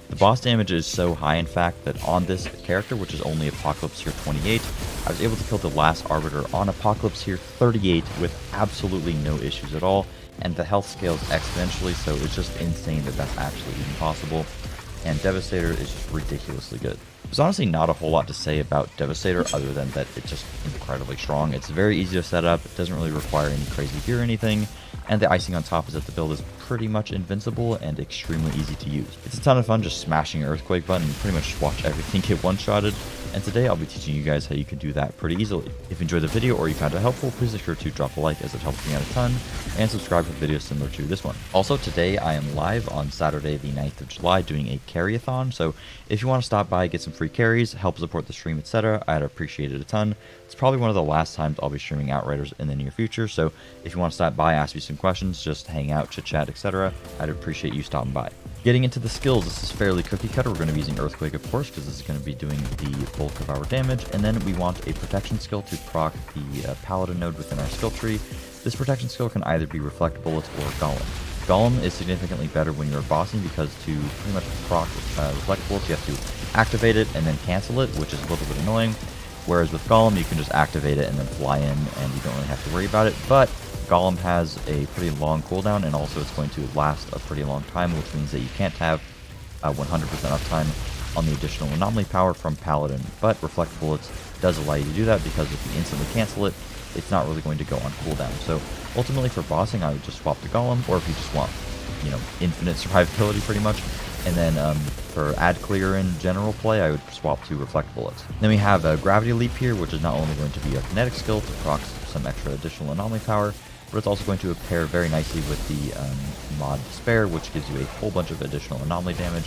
The boss damage is so high, in fact, that on this character, which is only Apocalypse Tier 28, I was able to kill the last Arbiter on Apocalypse Tier 38 with absolutely no issues at all, and the health scales exponentially, so it's just insane that that's actually even possible, and Devastator is just ridiculously good. There's honestly not a whole lot to say about Devastator other than that it's just incredibly strong. It's very easy to set up, it doesn't really require any crazy gear or anything, and the icing on top is that the build is pretty much invincible and extremely easy to use. It's a ton of fun just smashing Earthquake button and pretty much watch everything get one-shotted, and today I'll be teaching you guys how you can do that pretty easily. If you enjoyed the video or you found it helpful, please make sure to drop a like as it helps me out a ton, and subscribe for videos similar to this one. Also, today I am live on Saturday the 9th of July doing a carry-a-thon, so if you want to stop by, get some free carries, help support the stream, etc., I'd appreciate it a ton. It's probably one of the last times I'll be streaming Outriders in the near future, so if you want to stop by, ask me some questions, just hang out, chit-chat, etc., I'd appreciate you stopping by. Getting into the skills, this is fairly cookie cutter. We're going to be using Earthquake, of course, because this is going to be doing the bulk of our damage, and then we want a protection skill to proc the Paladin node within our skill tree. This protection skill can either be Reflect Bullets or Golem. Golem is significantly better when you're bossing because to pretty much proc Reflect Bullets, you have to activate it and then cancel it, which is a little bit annoying. Whereas with Golem, you can just activate it and then fly in, and you don't really have to worry about it. But Golem has a pretty long cooldown, and also it's going to last a pretty long time, which means that you can't have 100% uptime on the additional anomaly power from Paladin. But Reflect Bullets does allow you to do that, because if you instantly cancel it, it's not really going to go on cooldown. So ultimately for bossing, I would just swap to Golem, or if you just want, infinite survivability pretty much. And then for ad clear in general play, I would swap to Reflect Bullets. Then we have a Gravity Leap here, which is not only going to be a kinetic skill to proc some extra additional anomaly power, but it's also going to pair very nicely with the mod Despair, which gives you a whole bunch of additional anomaly damage,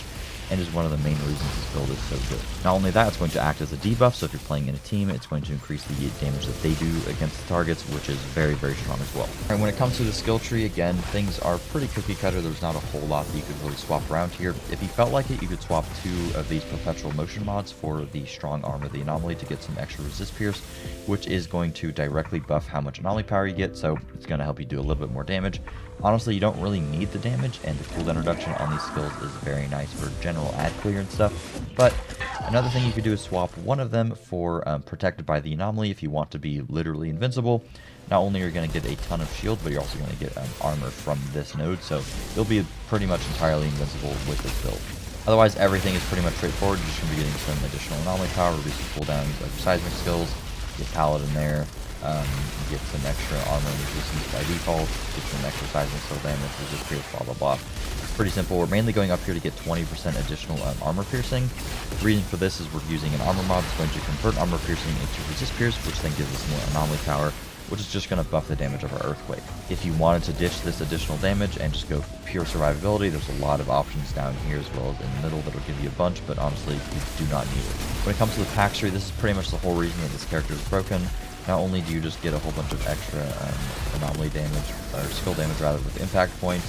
and is one of the main reasons this build is so good. Not only that, it's going to act as a debuff, so if you're playing in a team, it's going to increase the damage that they do against the targets, which is very, very strong as well. And when it comes to the skill tree, again, things are pretty cookie cutter. There's not a whole lot that you could really swap around here. If you felt like it, you could swap 2 of these perpetual motion mods for the strong armor of the anomaly to get some extra resist pierce, which is going to directly buff how much anomaly power you get, so it's going to help you do a little bit more damage. Honestly, you don't really need the damage, and the cooldown reduction on these skills is very nice for general ad clear and stuff. But another thing you could do is swap one of them for Protected by the Anomaly if you want to be literally invincible. Not only are you going to get a ton of shield, but you're also going to get armor from this node, so you'll be pretty much entirely invincible with this build. Otherwise, everything is pretty much straightforward. You're just going to be getting some additional anomaly power, reducing cooldowns of seismic skills, get Paladin there. Get some extra armor and resistance by default, get some extra seismic skill damage, resist pierce, blah blah blah. It's pretty simple. We're mainly going up here to get 20% additional armor piercing. The reason for this is we're using an armor mod that's going to convert armor piercing into resist pierce, which then gives us more anomaly power, which is just going to buff the damage of our Earthquake. If you wanted to ditch this additional damage and just go pure survivability, there's a lot of options down here as well as in the middle that will give you a bunch, but honestly, you do not need it. When it comes to the pack tree, this is pretty much the whole reason that this character is broken. Not only do you just get a whole bunch of extra anomaly damage, or skill damage rather, with impact points,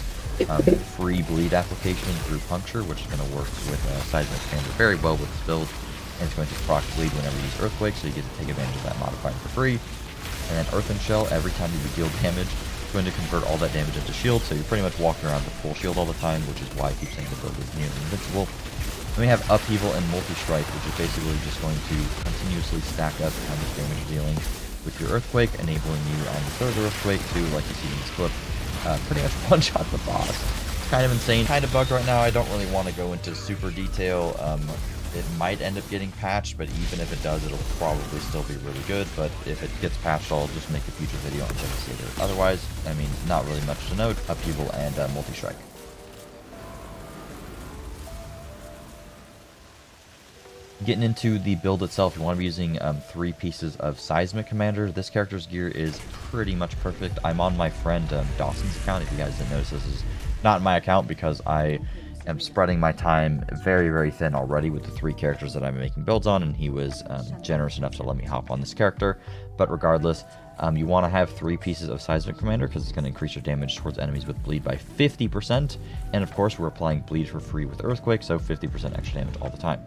free bleed application through puncture, which is going to work with seismic expander very well with this build, and it's going to proc bleed whenever you use Earthquake, so you get to take advantage of that modifier for free. And then Earthen Shell, every time you deal damage, it's going to convert all that damage into shield, so you're pretty much walking around with full shield all the time, which is why I keep saying the build is nearly invincible. Then we have Upheaval and Multi-Strike, which is basically just going to continuously stack up how much damage you're dealing with your Earthquake, enabling you on the third Earthquake to, like you see in this clip, pretty much one-shot the boss. It's kind of insane, kind of bugged right now. I don't really want to go into super detail. It might end up getting patched, but even if it does, it'll probably still be really good. But if it gets patched, I'll just make a future video on Devastator. Otherwise, I mean, not really much to note. Upheaval and Multi-Strike. Getting into the build itself, you want to be using 3 pieces of Seismic Commander. This character's gear is pretty much perfect. I'm on my friend Dawson's account. If you guys didn't notice, this is not my account because I am spreading my time very, very thin already with the 3 characters that I'm making builds on, and he was generous enough to let me hop on this character. But regardless, you want to have 3 pieces of Seismic Commander because it's going to increase your damage towards enemies with bleed by 50%. And of course, we're applying bleed for free with Earthquake, so 50% extra damage all the time.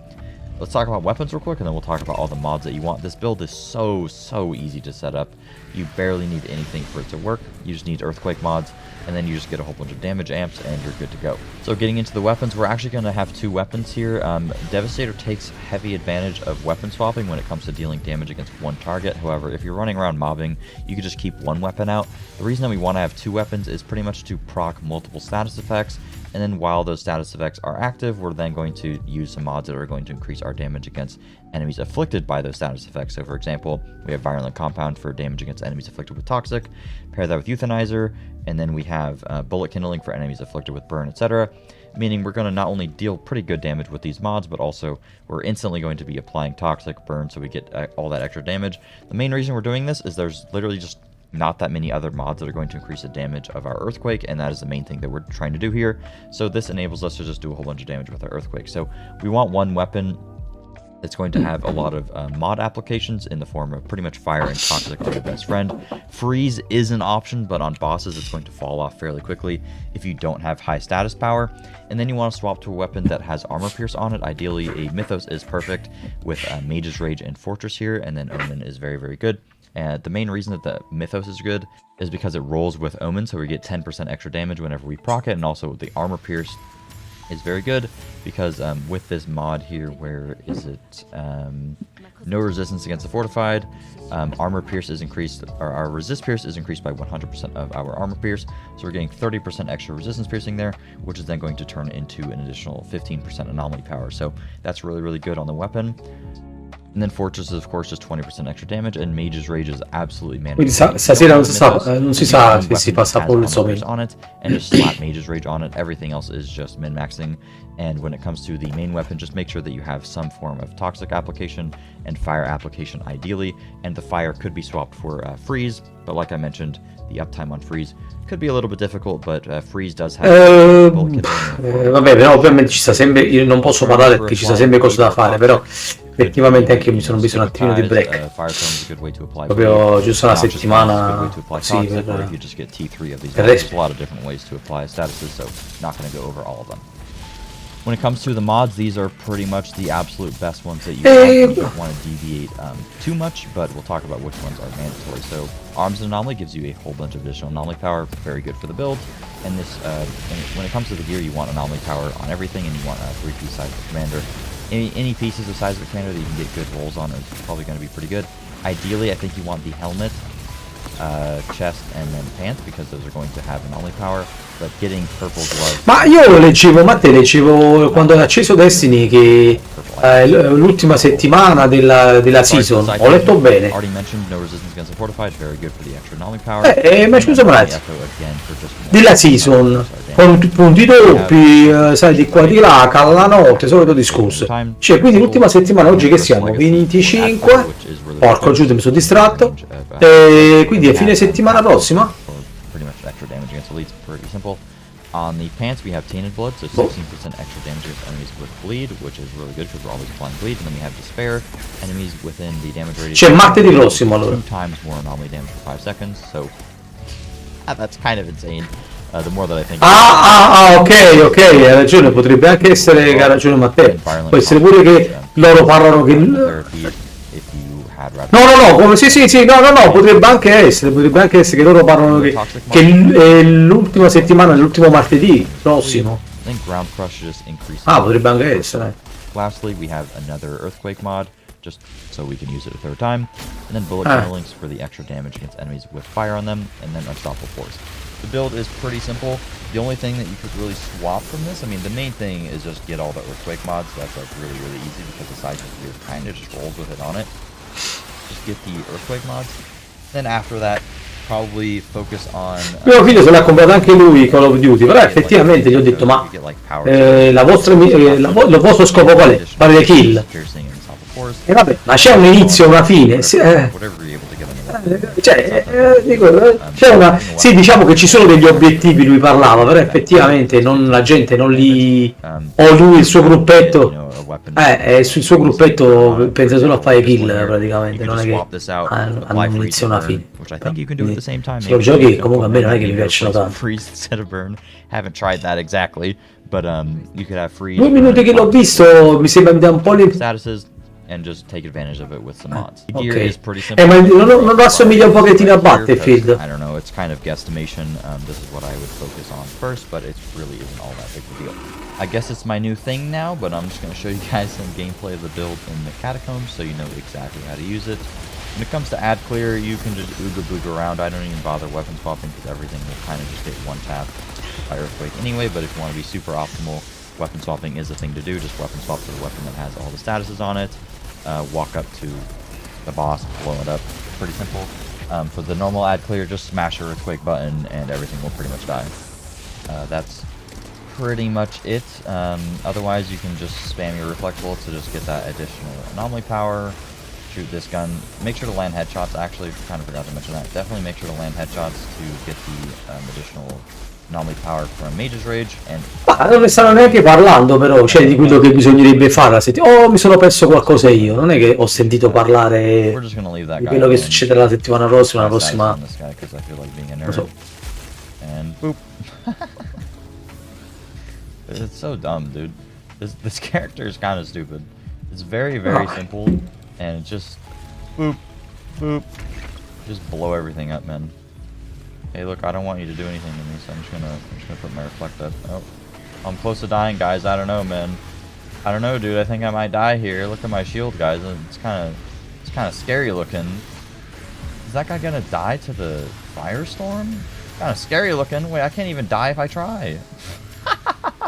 let's talk about weapons real quick, and then we'll talk about all the mods that you want. This build is so easy to set up. You barely need anything for it to work. You just need earthquake mods, and then you just get a whole bunch of damage amps, and you're good to go. So getting into the weapons, we're actually going to have 2 weapons here. Devastator takes heavy advantage of weapon swapping when it comes to dealing damage against one target. However, if you're running around mobbing, you can just keep one weapon out. The reason that we want to have 2 weapons is pretty much to proc multiple status effects, and then while those status effects are active, we're then going to use some mods that are going to increase our damage against enemies afflicted by those status effects. So for example, we have Virulent Compound for damage against enemies afflicted with Toxic, pair that with Euthanizer, and then we have Bullet Kindling for enemies afflicted with Burn, etc. Meaning we're going to not only deal pretty good damage with these mods, but also we're instantly going to be applying Toxic, Burn, so we get all that extra damage. The main reason we're doing this is there's literally just not that many other mods that are going to increase the damage of our Earthquake, and that is the main thing that we're trying to do here. So this enables us to just do a whole bunch of damage with our Earthquake. So we want one weapon that's going to have a lot of mod applications in the form of pretty much Fire and Toxic are your best friend. Freeze is an option, but on bosses it's going to fall off fairly quickly if you don't have high status power. And then you want to swap to a weapon that has Armor Pierce on it. Ideally, a Mythos is perfect with Mage's Rage and Fortress here, and then Omen is very good. And the main reason that the Mythos is good is because it rolls with Omen, so we get 10% extra damage whenever we proc it, and also the Armor Pierce is very good because with this mod here, where is it? No resistance against the fortified. Armor Pierce is increased, or our Resist Pierce is increased by 100% of our Armor Pierce, so we're getting 30% extra resistance piercing there, which is then going to turn into an additional 15% anomaly power. So that's really good on the weapon. And then Fortress is, of course, just 20% extra damage, and Mage's Rage is absolutely mandatory. Quindi stasera non si sa se si passa polso o meno. On it, and just slap Mage's Rage on it. Everything else is just min-maxing. And when it comes to the main weapon, just make sure that you have some form of Toxic application and Fire application ideally. And the Fire could be swapped for Freeze, but like I mentioned, the uptime on Freeze could be a little bit difficult, but Freeze does have... vabbè, però ovviamente ci sta sempre... Io non posso parlare perché ci sta sempre cose da fare, però... Effettivamente anche io mi sono visto un attimino di break. Proprio giusto una settimana. Sì, per When it comes to the mods, these are pretty much the absolute best ones that you want. You don't want to deviate too much, but we'll talk about which ones are mandatory. So Arms and Anomaly gives you a whole bunch of additional anomaly power, very good for the build. And this, when it comes to the gear, you want anomaly power on everything, and you want a 3-piece size of commander. Any pieces of size of commander that you can get good rolls on is probably going to be pretty good. Ideally, I think you want the helmet, chest, and then pants, because those are going to have anomaly power. But getting purple gloves... Ma io leggevo, Matteo, leggevo quando ho acceso Destiny che l'ultima settimana della season, ho letto bene. Ma scusa un attimo, della season, con punti doppi, sai, di qua di là, cala la notte, solito discorso. Cioè, quindi l'ultima settimana, oggi che siamo? 25? Porco giusto, mi sono distratto. Quindi è fine settimana prossima? Pretty simple. On the pants, we have Tainted Blood, so 16% extra damage against enemies with Bleed, which is really good because we're always applying Bleed. And then we have Despair, enemies within the damage radius. C'è martedì prossimo allora. 2 times more anomaly damage for 5 seconds, so that's kind of insane. The more that I think. Ok, hai ragione, potrebbe anche essere che ha ragione Matteo. Può essere pure che loro parlano che. No, come sì, no, potrebbe anche essere che loro parlano che l'ultima settimana, l'ultimo martedì prossimo. Potrebbe anche essere. Lastly, we have another Earthquake mod, just so we can use it a third time, and then Bullet Kindlings for the extra damage against enemies with fire on them, and then Unstoppable Force. The build is pretty simple. The only thing that you could really swap from this, I mean, the main thing is just get all the Earthquake mods. That's like really easy because the size of the gear kind of just rolls with it on it. Just get the Earthquake mods. Then after that, probably focus on... Mio figlio se l'ha comprato anche lui Call of Duty, però effettivamente gli ho detto, ma il vostro scopo qual è? Fare le kill. E vabbè, ma c'è un inizio e una fine. Sì, diciamo che ci sono degli obiettivi, lui parlava, però effettivamente la gente non li... O lui, il suo gruppetto... sul suo gruppetto pensa solo a fare kill praticamente, non è che hanno un inizio e una fine. Sono giochi che comunque a me non è che mi piacciono tanto. Freeze instead of burn. Haven't tried that exactly, But you could have free 2 minuti che l'ho visto, mi sembra mi dà un po' di... statuses and just take advantage of it with some mods. The gear Okay. is pretty simple. Ma non assomiglia un pochettino a Battlefield. I don't know, it's kind of guesstimation. This is what I would focus on first, but it really isn't all that big of a deal. I guess it's my new thing now, but I'm just going to show you guys some gameplay of the build in the Catacombs so you know exactly how to use it. When it comes to ad clear, you can just ooga booga around. I don't even bother weapon swapping because everything will kind of just get one tap by Earthquake anyway, but if you want to be super optimal, weapon swapping is the thing to do. Just weapon swap to the weapon that has all the statuses on it. Walk up to the boss, blow it up. Pretty simple. For the normal ad clear, just smash the Earthquake button and everything will pretty much die. That's pretty much it. Otherwise, you can just spam your reflect bullets to just get that additional anomaly power. Shoot this gun. Make sure to land headshots. Actually, kind of forgot to mention that. Definitely make sure to land headshots to get the additional anomaly power from Mage's Rage. And non ne stanno neanche parlando però, cioè di quello che bisognerebbe fare. Oh, mi sono perso qualcosa io. Non è che ho sentito parlare di quello che succederà la settimana prossima, la prossima... Non so. And boop. It's so dumb, dude. This character is kind of stupid. It's very, very simple, and just boop, boop, just blow everything up, man. Hey, look, I don't want you to do anything to me, so I'm just gonna put my reflect up. Oh, I'm close to dying, guys. I don't know, man. I don't know, dude. I think I might die here. Look at my shield, guys. It's kind of scary looking. Is that guy gonna die to the firestorm? Kind of scary looking. Wait, I can't even die if I try.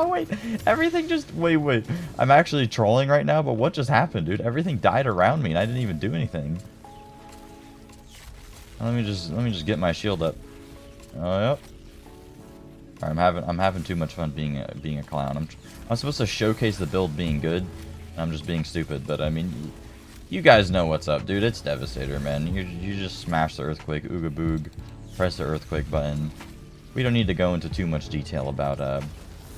Wait, everything just... Wait. I'm actually trolling right now, but what just happened, dude? Everything died around me, and I didn't even do anything. Let me just get my shield up. Oh, yep. Alright, I'm having too much fun being a clown. I'm supposed to showcase the build being good. I'm just being stupid, but I mean, you guys know what's up, dude. It's Devastator, man. You just smash the Earthquake, ooga boog, press the Earthquake button. We don't need to go into too much detail about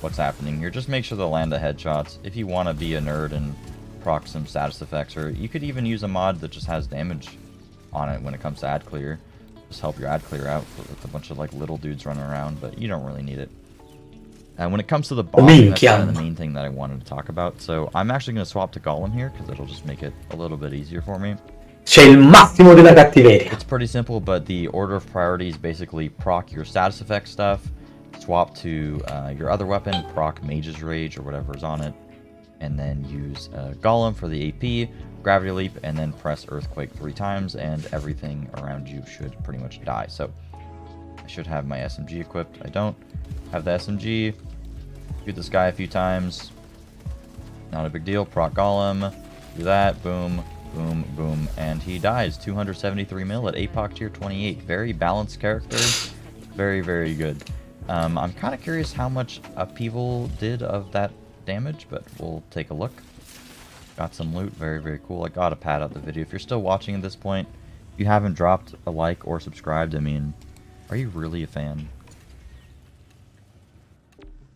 what's happening here. Just make sure to land the headshots. If you want to be a nerd and proc some status effects, or you could even use a mod that just has damage on it when it comes to ad clear. Just help your ad clear out with a bunch of like little dudes running around, but you don't really need it. And when it comes to the boss, that's kind of the main thing that I wanted to talk about. So I'm actually going to swap to Golem here because it'll just make it a little bit easier for me. C'è il massimo della cattiveria. It's pretty simple, but the order of priority is basically proc your status effect stuff, swap to your other weapon, proc Mage's Rage or whatever's on it, and then use Golem for the AP, Gravity Leap, and then press Earthquake 3 times, and everything around you should pretty much die. So I should have my SMG equipped. I don't have the SMG. Shoot this guy a few times. Not a big deal. Proc Golem. Do that. Boom. Boom, boom, and he dies. 273 mil at APOC tier 28. Very balanced character. Very, very good. I'm kind of curious how much upheaval did of that damage, but we'll take a look. Got some loot. Very, very cool. I gotta pad out the video. If you're still watching at this point, if you haven't dropped a like or subscribed, I mean, are you really a fan?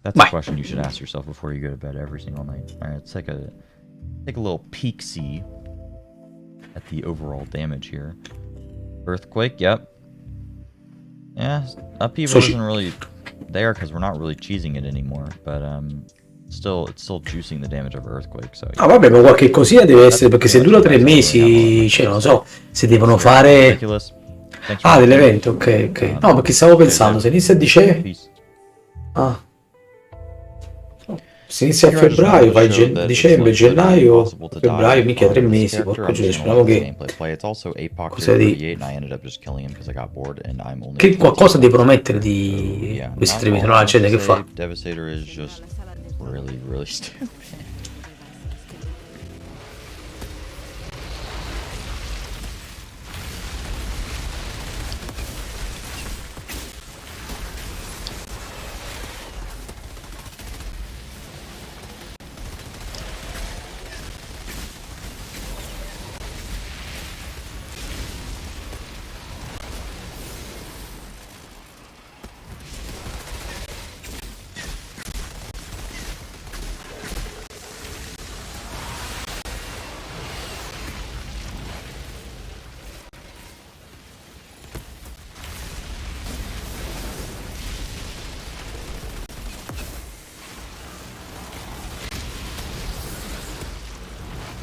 That's a question you should ask yourself before you go to bed every single night. Alright, let's take a little peek-see at the overall damage here. Earthquake, yep. Yeah, upheaval isn't really there because we're not really cheesing it anymore, but it's still juicing the damage of Earthquake. So ah vabbè, ma qualche cosina deve essere, perché se dura 3 mesi, cioè non so, se devono fare... Ah, dell'evento, ok. No, perché stavo pensando, se inizia a dicembre... Ah. Se inizia a febbraio, vai dicembre, gennaio, febbraio, mica 3 mesi, porco giù, speriamo che... Cosa di... Che qualcosa devono mettere di questi 3 mesi, no, la gente che fa? Devastator is just really, really stupid.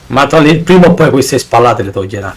Ma prima o poi queste spallate le toglierà.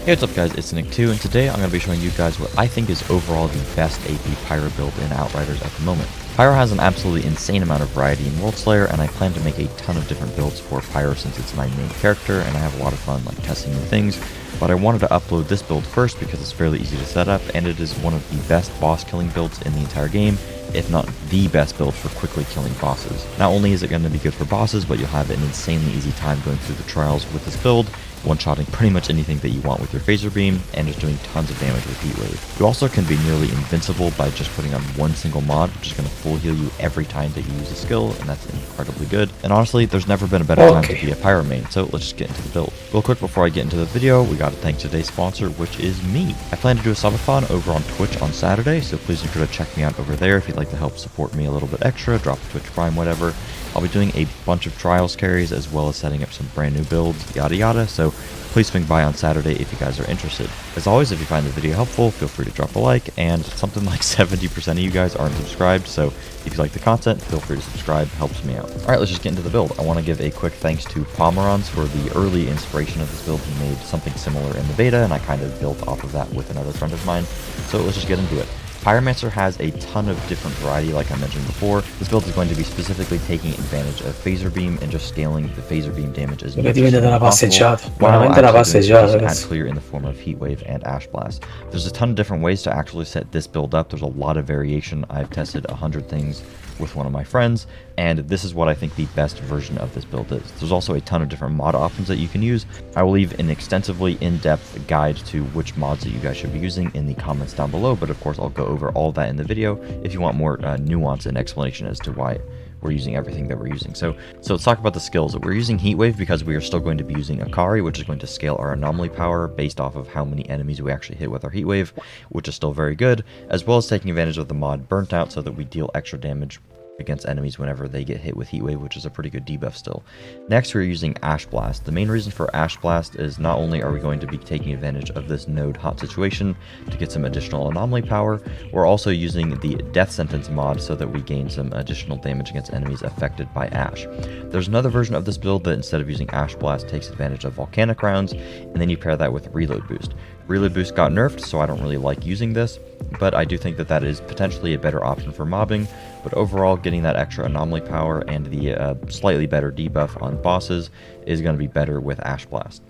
Hey, what's up guys, it's Nick2, and today I'm going to be showing you guys what I think is overall the best AP Pyro build in Outriders at the moment. Pyro has an absolutely insane amount of variety in World Slayer, and I plan to make a ton of different builds for Pyro since it's my main character, and I have a lot of fun like testing new things. But I wanted to upload this build first because it's fairly easy to set up, and it is one of the best boss killing builds in the entire game, if not the best build for quickly killing bosses. Not only is it going to be good for bosses, but you'll have an insanely easy time going through the trials with this build, one-shotting pretty much anything that you want with your phaser beam, and just doing tons of damage with heat wave. You also can be nearly invincible by just putting on one single mod, which is going to full heal you every time that you use a skill, and that's incredibly good. And honestly, there's never been a better time to be a Pyro main, so let's just get into the build. Real quick before I get into the video, we gotta thank today's sponsor, which is me. I plan to do a subathon over on Twitch on Saturday, so please be sure to check me out over there if you'd like to help support me a little bit extra, drop a Twitch Prime, whatever. I'll be doing a bunch of trials carries as well as setting up some brand new builds, yada yada, so please swing by on Saturday if you guys are interested. As always, if you find the video helpful, feel free to drop a like, and something like 70% of you guys aren't subscribed, so if you like the content, feel free to subscribe, helps me out. Alright, let's just get into the build. I want to give a quick thanks to Pomerons for the early inspiration of this build. He made something similar in the beta, and I kind of built off of that with another friend of mine, so let's just get into it. Pyromancer has a ton of different variety, like I mentioned before. This build is going to be specifically taking advantage of phaser beam and just scaling the phaser beam damage as much as possible, while actually doing add clear in the form of heat wave and ash blast. There's a ton of different ways to actually set this build up. There's a lot of variation. I've tested 100 things with one of my friends, and this is what I think the best version of this build is. There's also a ton of different mod options that you can use. I will leave an extensively in-depth guide to which mods that you guys should be using in the comments down below, but of course I'll go over all that in the video if you want more nuance and explanation as to why we're using everything that we're using. So let's talk about the skills. We're using Heat Wave because we are still going to be using Akari, which is going to scale our anomaly power based off of how many enemies we actually hit with our Heat Wave, which is still very good, as well as taking advantage of the mod Burnt Out so that we deal extra damage against enemies whenever they get hit with Heat Wave, which is a pretty good debuff still. Next, we're using Ash Blast. The main reason for Ash Blast is not only are we going to be taking advantage of this node hot situation to get some additional anomaly power, we're also using the Death Sentence mod so that we gain some additional damage against enemies affected by Ash. There's another version of this build that instead of using Ash Blast takes advantage of Volcanic Rounds, and then you pair that with Reload Boost. Reload Boost got nerfed, so I don't really like using this, but I do think that that is potentially a better option for mobbing. But overall, getting that extra anomaly power and the slightly better debuff on bosses is going to be better with Ash Blast.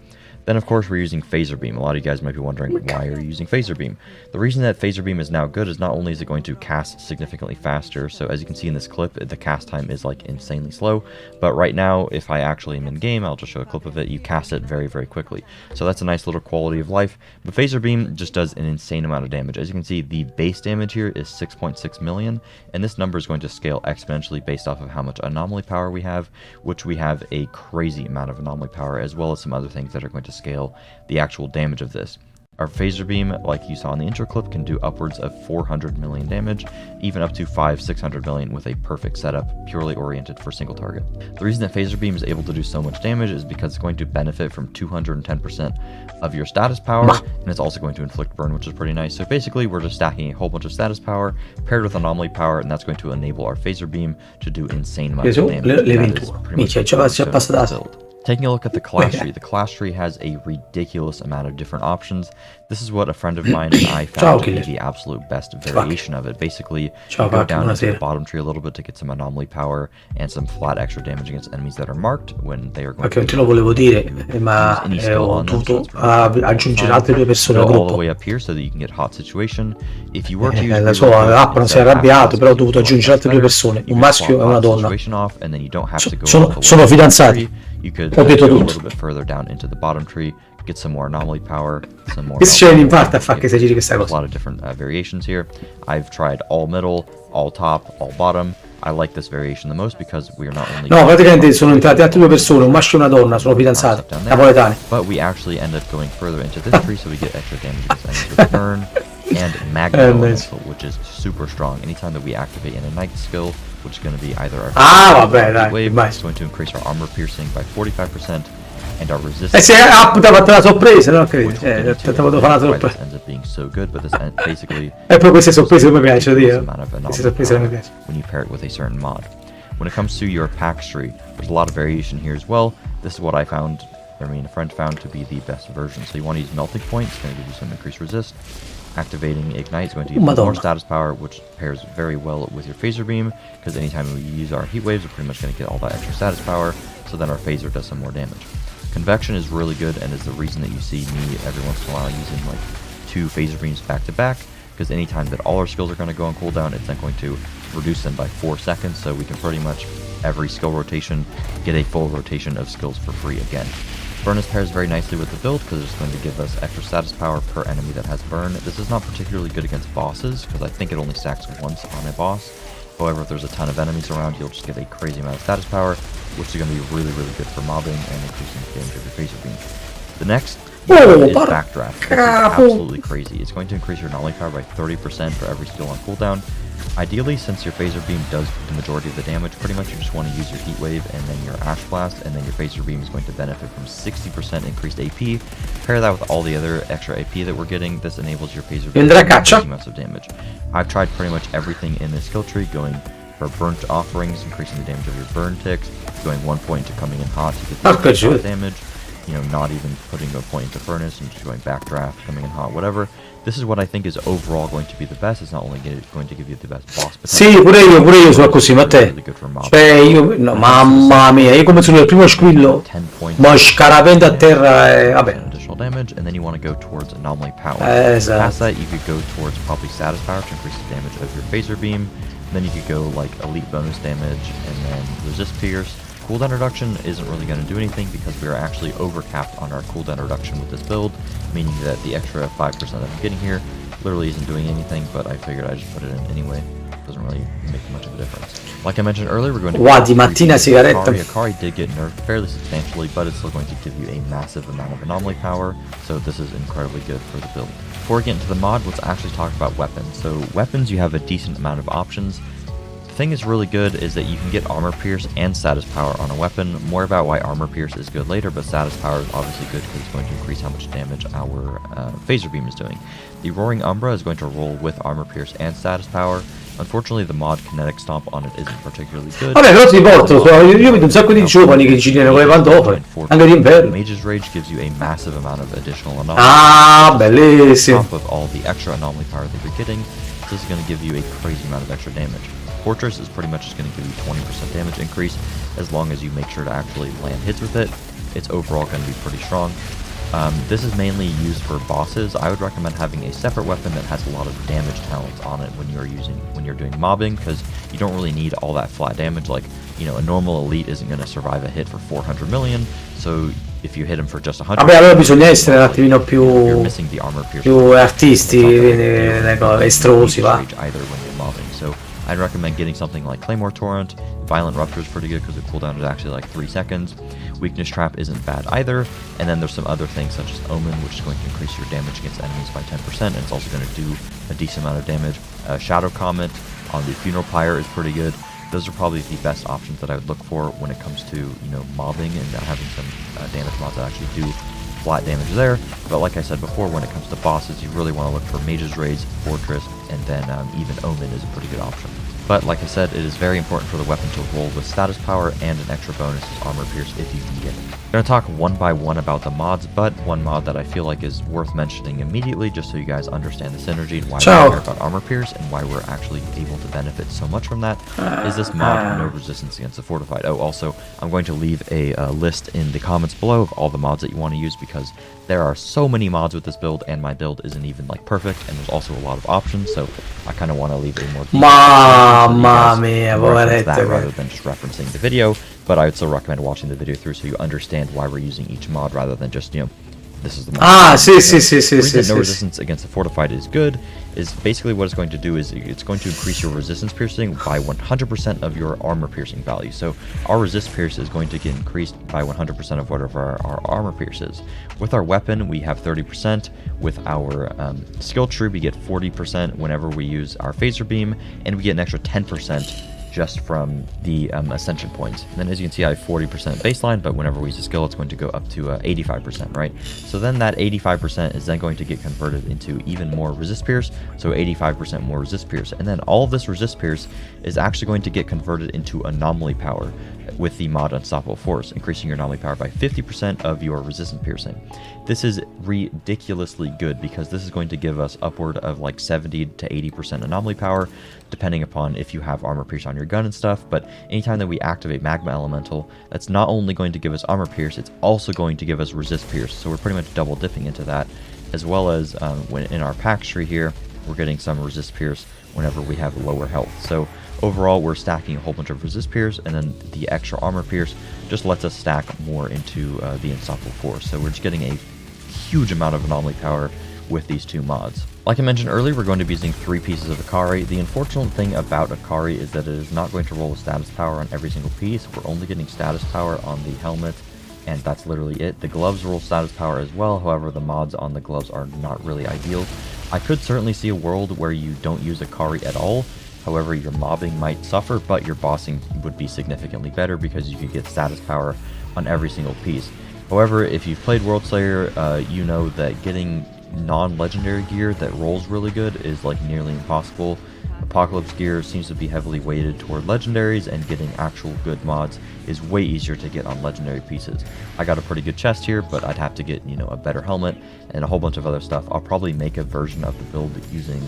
Then of course we're using Phaser Beam. A lot of you guys might be wondering, why are you using Phaser Beam? The reason that Phaser Beam is now good is not only is it going to cast significantly faster, so as you can see in this clip, the cast time is like insanely slow, but right now, if I actually am in game, I'll just show a clip of it, you cast it very, very quickly. So that's a nice little quality of life, but Phaser Beam just does an insane amount of damage. As you can see, the base damage here is 6.6 million, and this number is going to scale exponentially based off of how much anomaly power we have, which we have a crazy amount of anomaly power, as well as some other things that are going to scale the actual damage of this. Our Phaser Beam, like you saw in the intro clip, can do upwards of 400 million damage, even up to 500-600 million with a perfect setup, purely oriented for single target. The reason that Phaser Beam is able to do so much damage is because it's going to benefit from 210% of your status power, and it's also going to inflict burn, which is pretty nice. So basically, we're just stacking a whole bunch of status power paired with anomaly power, and that's going to enable our Phaser Beam to do insane amounts of damage. That is pretty much the build. Taking a look at the class tree has a ridiculous amount of different options. This is what a friend of mine and I found to be the absolute best variation of it. Basically, you go down into the bottom tree a little bit to get some anomaly power and some flat extra damage against enemies that are marked when they are going to. Perché non te lo volevo dire, ma ho dovuto aggiungere altre 2 persone al gruppo. All the way up here so that you can get hot situation. If you were to use la sua app non si è arrabbiato, però ho dovuto aggiungere altre 2 persone, un maschio e una donna. Sono fidanzati. You could go a little bit further down into the bottom tree, get some more anomaly power, some more. Che c'è in parte a fare che si giri questa cosa. A lot of different variations here. I've tried all middle, all top, all bottom. I like this variation the most because we are not only. No, praticamente sono entrate altre 2 persone, un maschio e una donna, sono fidanzati, napoletani. But we actually end up going further into this tree, so we get extra damage against enemies with burn and magnet elemental, which is super strong. Anytime that we activate an ignite skill, which is going to be either our wave, it's going to increase our armor piercing by 45% and our resistance. Se fatto la sorpresa, no? Ends up being so good, but this basically poi queste sorprese mi piace when you pair it with a certain mod. When it comes to your pack tree, there's a lot of variation here as well. This is what I found, a friend found to be the best version. So you want to use melting point, it's going to give you some increased resist. Activating ignite is going to give you more status power, which pairs very well with your phaser beam, because anytime we use our heat waves, we're pretty much going to get all that extra status power, so then our phaser does some more damage. Convection is really good and is the reason that you see me every once in a while using like 2 phaser beams back to back, because anytime that all our skills are going to go on cooldown, it's then going to reduce them by 4 seconds, so we can pretty much every skill rotation get a full rotation of skills for free again. Furnace pairs very nicely with the build because it's going to give us extra status power per enemy that has burn. This is not particularly good against bosses because I think it only stacks once on a boss. However, if there's a ton of enemies around, you'll just get a crazy amount of status power, which is going to be really, really good for mobbing and increasing the damage of your phaser beam. The next is Backdraft. This is absolutely crazy. It's going to increase your anomaly power by 30% for every skill on cooldown. Ideally, since your phaser beam does the majority of the damage, pretty much you just want to use your heat wave and then your ash blast, and then your phaser beam is going to benefit from 60% increased AP. Pair that with all the other extra AP that we're getting, this enables your phaser beam to do crazy amounts of damage. I've tried pretty much everything in this skill tree, going for burnt offerings, increasing the damage of your burn ticks, going 1 point to coming in hot to get the damage, you know, not even putting a point into furnace and just going backdraft, coming in hot, whatever. This is what I think is overall going to be the best. It's not only going to give you the best boss, but sì, pure io sono così, ma te. Cioè, io, no, mamma mia, io come sono il primo squillo, ma scaravento a terra e vabbè. Additional damage, and then you want to go towards anomaly power. Past that, you could go towards probably status power to increase the damage of your phaser beam. Then you could go like elite bonus damage, and then resist pierce. Cooldown reduction isn't really going to do anything because we are actually overcapped on our cooldown reduction with this build, meaning that the extra 5% that I'm getting here literally isn't doing anything, but I figured I'd just put it in anyway. It doesn't really make much of a difference. Like I mentioned earlier, we're going to di mattina sigaretta. Akari did get nerfed fairly substantially, but it's still going to give you a massive amount of anomaly power, so this is incredibly good for the build. Before we get into the mod, let's actually talk about weapons. So weapons, you have a decent amount of options. The thing is really good is that you can get armor pierce and status power on a weapon. More about why armor pierce is good later, but status power is obviously good because it's going to increase how much damage our phaser beam is doing. The Roaring Umbra is going to roll with armor pierce and status power. Unfortunately, the mod Kinetic Stomp on it isn't particularly good. Vabbè, però ti porto, io vedo un sacco di giovani che girano con le pantofole, anche d'inverno. Mage's Rage gives you a massive amount of additional anomaly. Ah, bellissimo. On top of all the extra anomaly power that you're getting, this is going to give you a crazy amount of extra damage. Fortress is pretty much just going to give you 20% damage increase as long as you make sure to actually land hits with it. It's overall going to be pretty strong. This is mainly used for bosses. I would recommend having a separate weapon that has a lot of damage talents on it when you're doing mobbing, because you don't really need all that flat damage. Like, you know, a normal elite isn't going to survive a hit for 400 million, so if you hit him for just 100, vabbè, allora bisogna essere un attimino più artisti, estrosi, va. Either when you're mobbing. So I'd recommend getting something like Claymore Torrent. Violent Rupture is pretty good because the cooldown is actually like 3 seconds. Weakness Trap isn't bad either. And then there's some other things such as Omen, which is going to increase your damage against enemies by 10%, and it's also going to do a decent amount of damage. Shadow Comet on the Funeral Pyre is pretty good. Those are probably the best options that I would look for when it comes to, you know, mobbing and having some damage mods that actually do flat damage there. But like I said before, when it comes to bosses, you really want to look for Mage's Rage, Fortress, and then even Omen is a pretty good option. But like I said, it is very important for the weapon to roll with status power, and an extra bonus is armor pierce if you can get it. I'm going to talk one by one about the mods, but one mod that I feel like is worth mentioning immediately, just so you guys understand the synergy and why we care about armor pierce and why we're actually able to benefit so much from that, is this mod, no resistance against the fortified. Oh, also, I'm going to leave a list in the comments below of all the mods that you want to use, because there are so many mods with this build, and my build isn't even like perfect, and there's also a lot of options, so I kind of want to leave a more Mamma mia, that rather than just referencing the video. But I would still recommend watching the video through so you understand why we're using each mod, rather than just, you know, this is the mod. No resistance against the fortified is good is basically what it's going to do is it's going to increase your resistance piercing by 100% of your armor piercing value. So our resist pierce is going to get increased by 100% of whatever our armor pierce is. With our weapon, we have 30%. With our skill tree, we get 40% whenever we use our phaser beam, and we get an extra 10% just from the ascension points. And then as you can see, I have 40% baseline, but whenever we use a skill, it's going to go up to 85%, right? So then that 85% is then going to get converted into even more resist pierce, so 85% more resist pierce. And then all of this resist pierce is actually going to get converted into anomaly power with the mod Unstoppable Force, increasing your anomaly power by 50% of your resistance piercing. This is ridiculously good, because this is going to give us upward of like 70 to 80% anomaly power, depending upon if you have armor pierce on your gun and stuff. But anytime that we activate Magma Elemental, that's not only going to give us armor pierce, it's also going to give us resist pierce. So we're pretty much double dipping into that, as well as when in our pack tree here, we're getting some resist pierce whenever we have lower health. So overall, we're stacking a whole bunch of resist pierce, and then the extra armor pierce just lets us stack more into the Unstoppable Force. So we're just getting a huge amount of anomaly power with these two mods. Like I mentioned earlier, we're going to be using 3 pieces of Akari. The unfortunate thing about Akari is that it is not going to roll with status power on every single piece. We're only getting status power on the helmet, and that's literally it. The gloves roll status power as well, however the mods on the gloves are not really ideal. I could certainly see a world where you don't use Akari at all. However, your mobbing might suffer, but your bossing would be significantly better, because you could get status power on every single piece. However, if you've played World Slayer, you know that getting non-legendary gear that rolls really good is like nearly impossible. Apocalypse gear seems to be heavily weighted toward legendaries, and getting actual good mods is way easier to get on legendary pieces. I got a pretty good chest here, but I'd have to get, you know, a better helmet and a whole bunch of other stuff. I'll probably make a version of the build using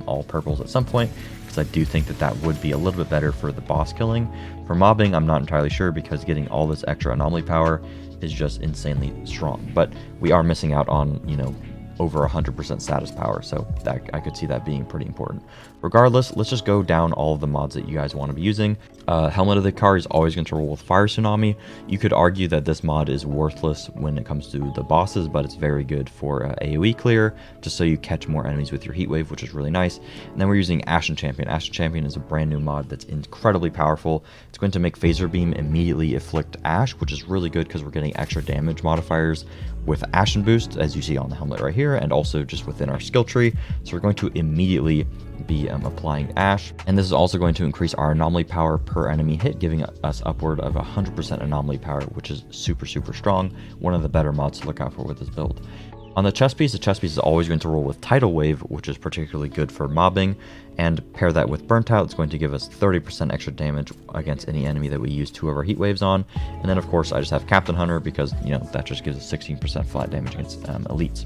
all purples at some point, because I do think that that would be a little bit better for the boss killing. For mobbing, I'm not entirely sure, because getting all this extra anomaly power is just insanely strong. But we are missing out on, you know, over 100% status power, so that I could see that being pretty important. Regardless, let's just go down all of the mods that you guys want to be using. Helmet of the Akari is always going to roll with Fire Tsunami. You could argue that this mod is worthless when it comes to the bosses, but it's very good for AoE clear, just so you catch more enemies with your Heat Wave, which is really nice. And then we're using Ashen Champion. Ashen Champion is a brand new mod that's incredibly powerful. It's going to make Phaser Beam immediately afflict Ash, which is really good because we're getting extra damage modifiers with Ashen Boost, as you see on the helmet right here, and also just within our skill tree. So we're going to immediately be applying Ash, and this is also going to increase our anomaly power per enemy hit, giving us upward of 100% anomaly power, which is super strong. One of the better mods to look out for with this build. On the chest piece is always going to roll with Tidal Wave, which is particularly good for mobbing, and pair that with Burnt Out. It's going to give us 30% extra damage against any enemy that we use 2 of our Heat Waves on. And then of course I just have Captain Hunter, because, you know, that just gives us 16% flat damage against elites.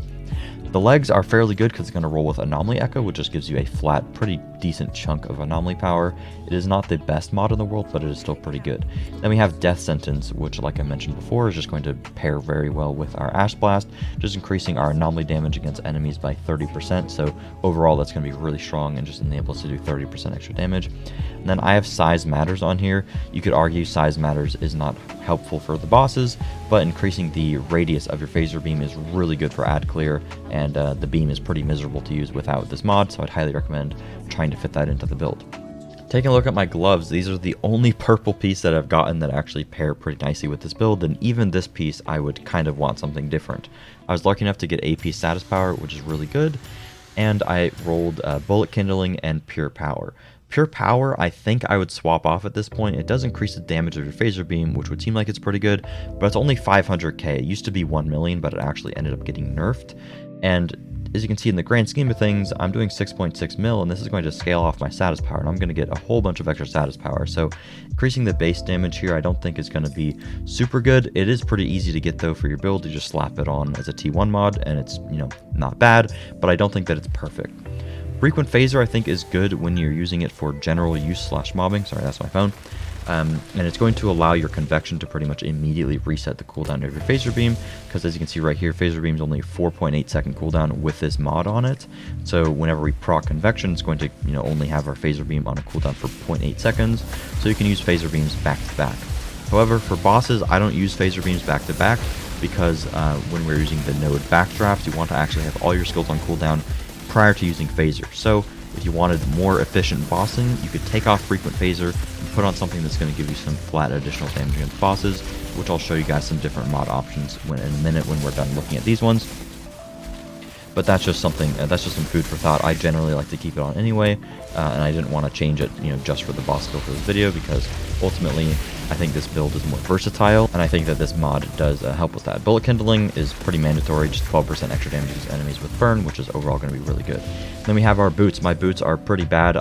The legs are fairly good because it's going to roll with Anomaly Echo, which just gives you a flat, pretty decent chunk of anomaly power. It is not the best mod in the world, but it is still pretty good. Then we have Death Sentence, which, like I mentioned before, is just going to pair very well with our Ash Blast, just increasing our anomaly damage against enemies by 30%. So overall, that's going to be really strong and just enable us to do 30% extra damage. And then I have Size Matters on here. You could argue Size Matters is not helpful for the bosses, but increasing the radius of your phaser beam is really good for ad clear, and the beam is pretty miserable to use without this mod, so I'd highly recommend trying to fit that into the build. Taking a look at my gloves, these are the only purple piece that I've gotten that actually pair pretty nicely with this build, and even this piece I would kind of want something different. I was lucky enough to get AP status power, which is really good, and I rolled Bullet Kindling and Pure Power. Pure Power, I think I would swap off at this point. It does increase the damage of your phaser beam, which would seem like it's pretty good, but it's only 500k. It used to be 1 million, but it actually ended up getting nerfed. And as you can see in the grand scheme of things, I'm doing 6.6 mil, and this is going to scale off my status power, and I'm going to get a whole bunch of extra status power. So increasing the base damage here I don't think is going to be super good. It is pretty easy to get though for your build. You just slap it on as a T1 mod, and it's, you know, not bad, but I don't think that it's perfect. Frequent Phaser I think is good when you're using it for general use / mobbing. Sorry, that's my phone. And it's going to allow your convection to pretty much immediately reset the cooldown of your phaser beam, because as you can see right here, phaser beam is only 4.8 second cooldown with this mod on it. So whenever we proc convection, it's going to, you know, only have our phaser beam on a cooldown for 0.8 seconds, so you can use phaser beams back to back. However, for bosses, I don't use phaser beams back to back, because when we're using the node backdraft, you want to actually have all your skills on cooldown prior to using phaser. So if you wanted more efficient bossing, you could take off frequent phaser and put on something that's going to give you some flat additional damage against bosses, which I'll show you guys some different mod options in a minute when we're done looking at these ones. But that's just something, that's just some food for thought. I generally like to keep it on anyway, and I didn't want to change it, you know, just for the boss build for this video, because ultimately I think this build is more versatile, and I think that this mod does help with that. Bullet kindling is pretty mandatory, just 12% extra damage against enemies with burn, which is overall going to be really good. Then we have our boots. My boots are pretty bad.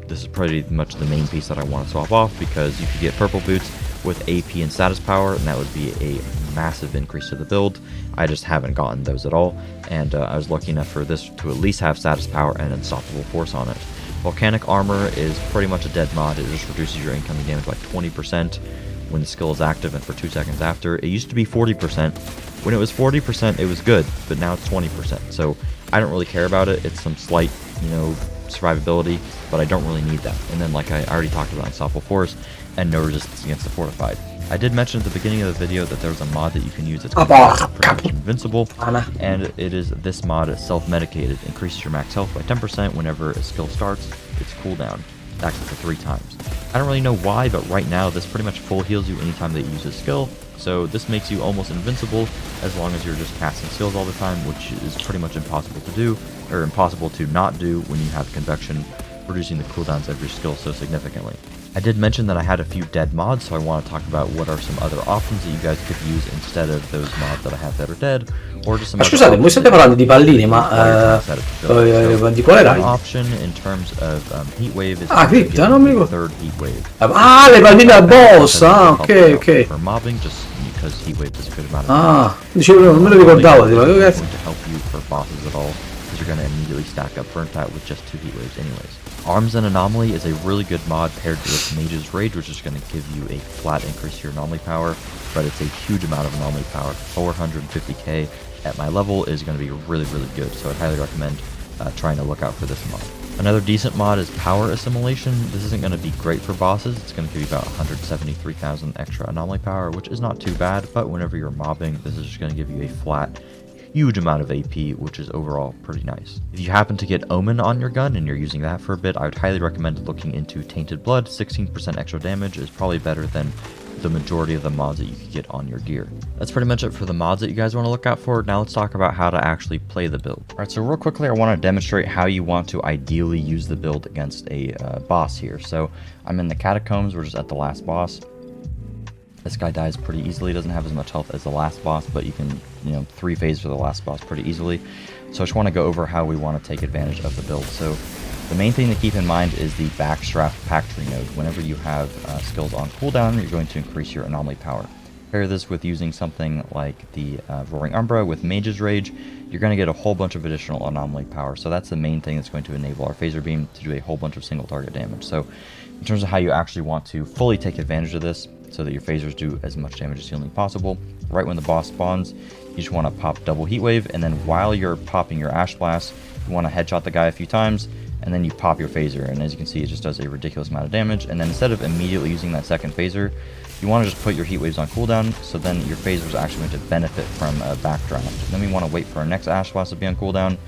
This is pretty much the main piece that I want to swap off, because you could get purple boots with AP and status power, and that would be a massive increase to the build. I just haven't gotten those at all, and I was lucky enough for this to at least have status power and unstoppable force on it. Volcanic armor is pretty much a dead mod. It just reduces your incoming damage by 20% when the skill is active and for 2 seconds after. It used to be 40%. When it was 40%, it was good, but now it's 20%. So I don't really care about it. It's some slight, you know, survivability, but I don't really need that. And then, like I already talked about, unstoppable force and no resistance against the fortified. I did mention at the beginning of the video that there was a mod that you can use that's pretty much invincible, and it is this mod, self-medicated. Increases your max health by 10% whenever a skill starts its cooldown. It's active for 3 times. I don't really know why, but right now this pretty much full heals you anytime that you use a skill, so this makes you almost invincible as long as you're just casting skills all the time, which is pretty much impossible to do, or impossible to not do when you have convection, reducing the cooldowns of your skill so significantly. I did mention that I had a few dead mods, so I want to talk about what are some other options that you guys could use instead of those mods that I have that are dead, or just some scusate, voi state parlando di palline, ma di quale era? One option in terms of heat wave is cripta, non mi ricordo. Third heat wave. Ah, le palline al boss, ok. For mobbing, just because heat wave is a good amount of dicevo, non me lo ricordavo, dico, going to help you for bosses at all, because you're going to immediately stack up burnt out with just 2 heat waves anyways. Arms and Anomaly is a really good mod paired with Mage's Rage, which is going to give you a flat increase to your anomaly power, but it's a huge amount of anomaly power. 450k at my level is going to be really, really good, so I'd highly recommend trying to look out for this mod. Another decent mod is Power Assimilation. This isn't going to be great for bosses. It's going to give you about 173,000 extra anomaly power, which is not too bad, but whenever you're mobbing, this is just going to give you a flat, huge amount of AP, which is overall pretty nice. If you happen to get Omen on your gun and you're using that for a bit, I would highly recommend looking into Tainted Blood. 16% extra damage is probably better than the majority of the mods that you could get on your gear. That's pretty much it for the mods that you guys want to look out for. Now let's talk about how to actually play the build. Alright, so real quickly I want to demonstrate how you want to ideally use the build against a boss here. So I'm in the Catacombs, we're just at the last boss. This guy dies pretty easily, doesn't have as much health as the last boss, but you can, you know, 3 phases for the last boss pretty easily. So I just want to go over how we want to take advantage of the build. So the main thing to keep in mind is the backstrap pack tree node. Whenever you have skills on cooldown, you're going to increase your anomaly power. Pair this with using something like the Roaring Umbra with Mage's Rage, you're going to get a whole bunch of additional anomaly power. So that's the main thing that's going to enable our phaser beam to do a whole bunch of single target damage. So in terms of how you actually want to fully take advantage of this, so that your phasers do as much damage as humanly possible, right when the boss spawns, you just want to pop double heat wave, and then while you're popping your Ash Blast, you want to headshot the guy a few times, and then you pop your phaser, and as you can see, it just does a ridiculous amount of damage. And then instead of immediately using that second phaser, you want to just put your heat waves on cooldown, so then your phaser is actually going to benefit from a backdraft. Then we want to wait for our next Ash Blast to be on cooldown,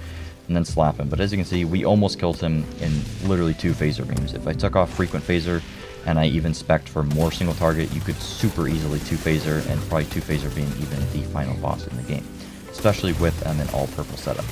and then slap him. But as you can see, we almost killed him in literally 2 phaser beams. If I took off frequent phaser, and I even spec'd for more single target, you could super easily 2 phaser, and probably 2 phaser being even the final boss in the game, especially with an all purple setup.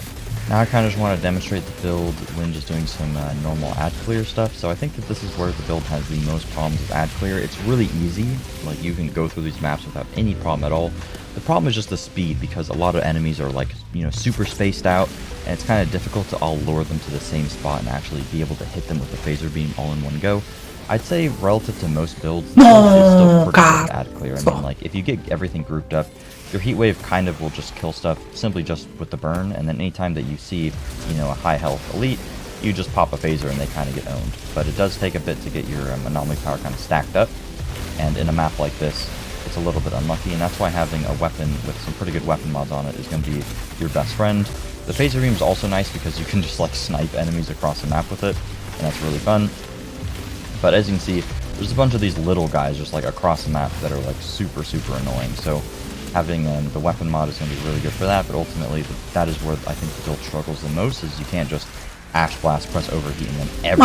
Now I kind of just want to demonstrate the build when just doing some normal ad clear stuff. So I think that this is where the build has the most problems with ad clear. It's really easy, like you can go through these maps without any problem at all. The problem is just the speed, because a lot of enemies are like, you know, super spaced out, and it's kind of difficult to all lure them to the same spot and actually be able to hit them with a phaser beam all in one go. I'd say relative to most builds, it's still pretty good ad clear. I mean, like if you get everything grouped up, your heat wave kind of will just kill stuff simply just with the burn, and then anytime that you see, you know, a high health elite, you just pop a phaser and they kind of get owned. But it does take a bit to get your anomaly power kind of stacked up, and in a map like this, it's a little bit unlucky, and that's why having a weapon with some pretty good weapon mods on it is going to be your best friend. The phaser beam is also nice because you can just like snipe enemies across the map with it, and that's really fun. But as you can see, there's a bunch of these little guys just like across the map that are like super annoying, so having the weapon mod is going to be really good for that. But ultimately, that is where I think the build struggles the most, is you can't just Ash Blast, press overheat, and then every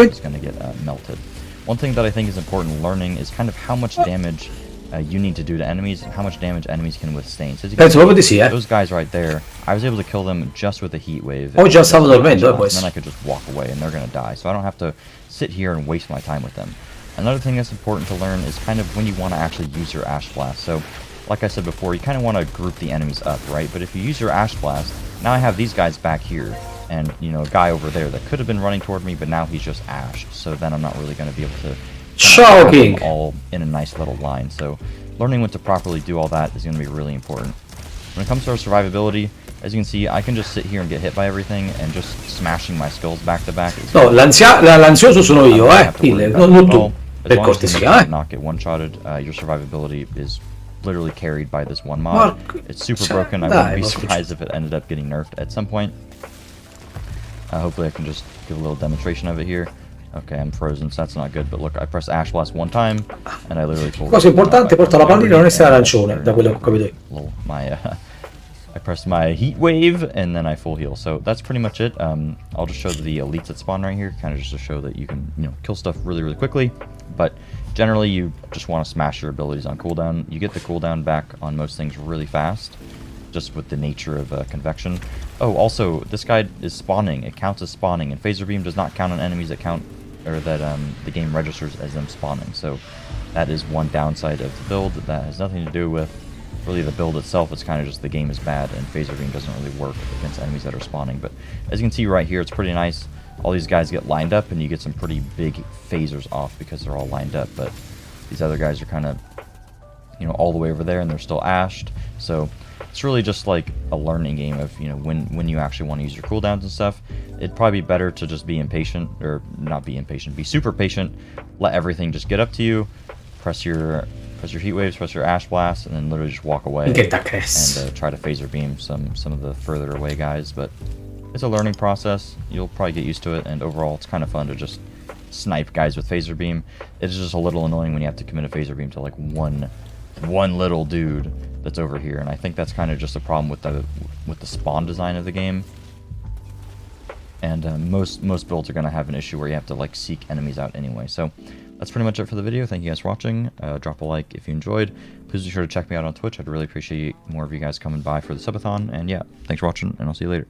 is going to get melted. One thing that I think is important learning is kind of how much damage you need to do to enemies, and how much damage enemies can withstand. So as you can see, those guys right there, I was able to kill them just with a heat wave. And then I could just walk away and they're going to die, so I don't have to sit here and waste my time with them. Another thing that's important to learn is kind of when you want to actually use your Ash Blast. So like I said before, you kind of want to group the enemies up, right? But if you use your Ash Blast, now I have these guys back here, and, you know, a guy over there that could have been running toward me, but now he's just ashed, so then I'm not really going to be able to have them all in a nice little line. So learning when to properly do all that is going to be really important. When it comes to our survivability, as you can see, I can just sit here and get hit by everything, and just smashing my skills back to back. No, l'ansioso sono io, non tu. Per cortesia, not get one-shotted, your survivability is literally carried by this one mod. It's super broken. I wouldn't be surprised if it ended up getting nerfed at some point. Hopefully I can just give a little demonstration of it here. Okay, I'm frozen, so that's not good, but look, I press Ash Blast one time, and I literally pulled... Cosa importante, porta la pallina, non essere arancione, da quello che ho capito io. I pressed my heat wave, and then I full heal. So that's pretty much it. I'll just show the elites that spawn right here, kind of just to show that you can, you know, kill stuff really quickly. But generally, you just want to smash your abilities on cooldown. You get the cooldown back on most things really fast, just with the nature of convection. Oh, also, this guy is spawning. It counts as spawning, and phaser beam does not count on enemies that count, or that the game registers as them spawning. So that is one downside of the build. That has nothing to do with really the build itself. It's kind of just the game is bad, and phaser beam doesn't really work against enemies that are spawning. But as you can see right here, it's pretty nice. All these guys get lined up, and you get some pretty big phasers off because they're all lined up. But these other guys are kind of, you know, all the way over there, and they're still ashed. So it's really just like a learning game of, you know, when you actually want to use your cooldowns and stuff. It'd probably be better to just be impatient, or not be impatient, be super patient. Let everything just get up to you. Press your heat waves, press your Ash Blast, and then literally just walk away and try to phaser beam some of the further away guys. But it's a learning process. You'll probably get used to it, and overall it's kind of fun to just snipe guys with phaser beam. It's just a little annoying when you have to commit a phaser beam to like one little dude that's over here, and I think that's kind of just a problem with the spawn design of the game. And most builds are going to have an issue where you have to like seek enemies out anyway. So that's pretty much it for the video. Thank you guys for watching. Drop a like if you enjoyed. Please be sure to check me out on Twitch. I'd really appreciate more of you guys coming by for the subathon. And yeah, thanks for watching, and I'll see you later.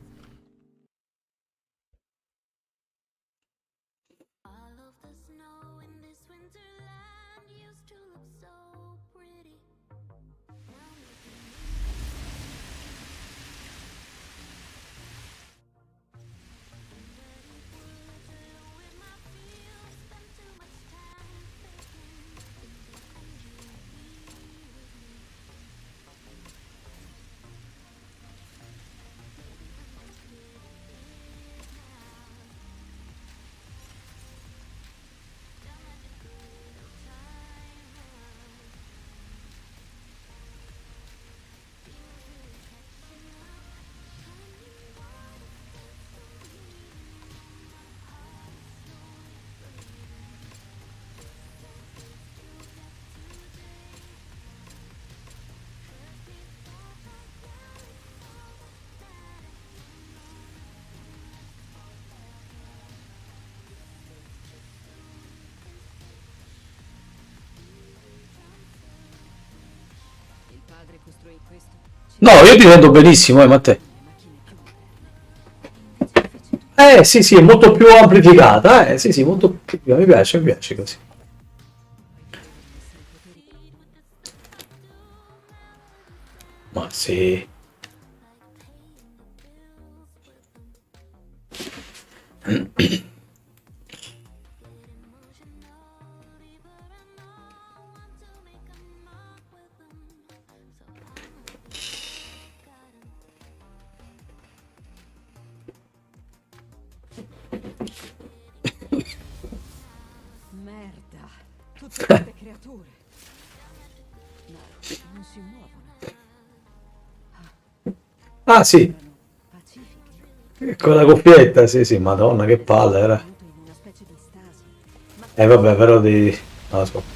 No, io ti vedo benissimo, ma te. sì, sì, è molto più amplificata, sì, sì, molto più... mi piace così. Ma sì. Merda, tutte queste creature. No, non si muovono. Ah, sì, Sembrano pacifiche. con la cuffietta, sì, sì, madonna, che palle era. Tenuto in una specie di stasi. Ma Vabbè, però di... non lo so.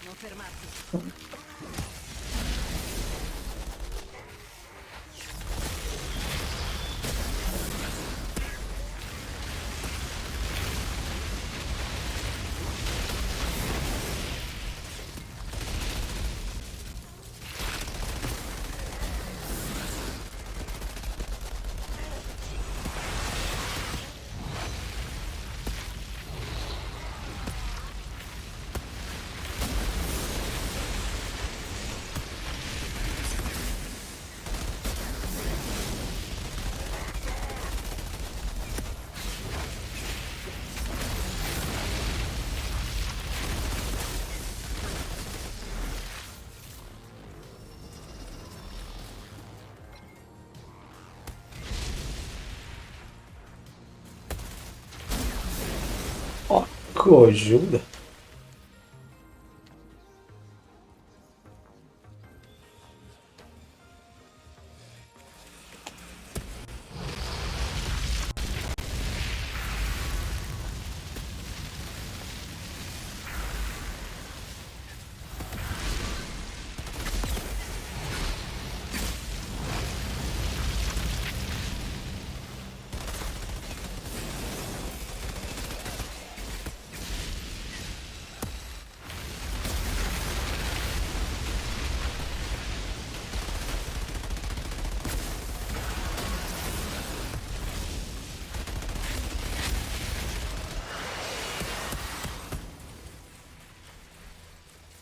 non fermarti. Porco Giuda.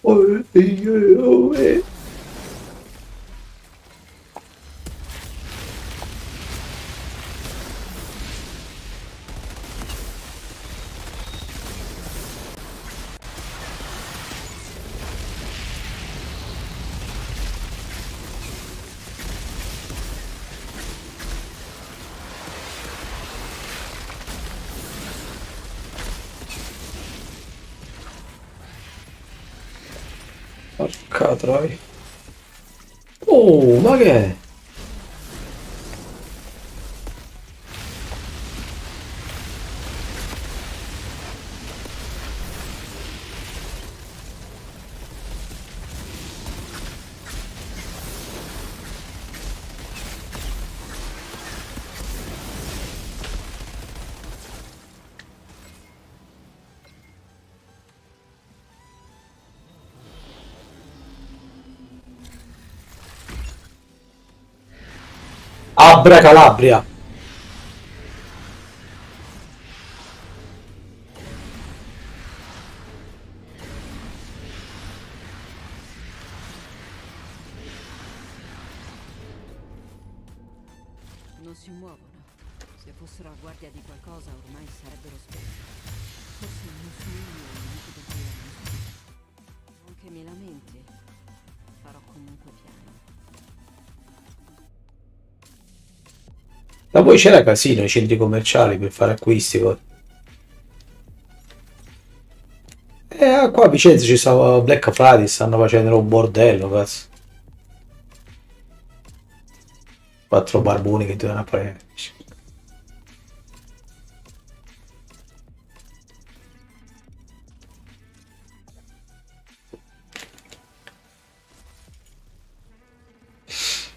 Oh. Porca troia. Oh, ma che è? Abra Calabria. Non si muovono. Se fossero a guardia di qualcosa ormai sarebbero spenti. Forse non sono io il nemico del giorno. Anche me lamenti. Farò comunque piano. Da voi c'era casino, i centri commerciali per fare acquisti. Qua a Vicenza ci sta Black Friday, stanno facendo un bordello, cazzo. 4 barboni che ti danno a fare.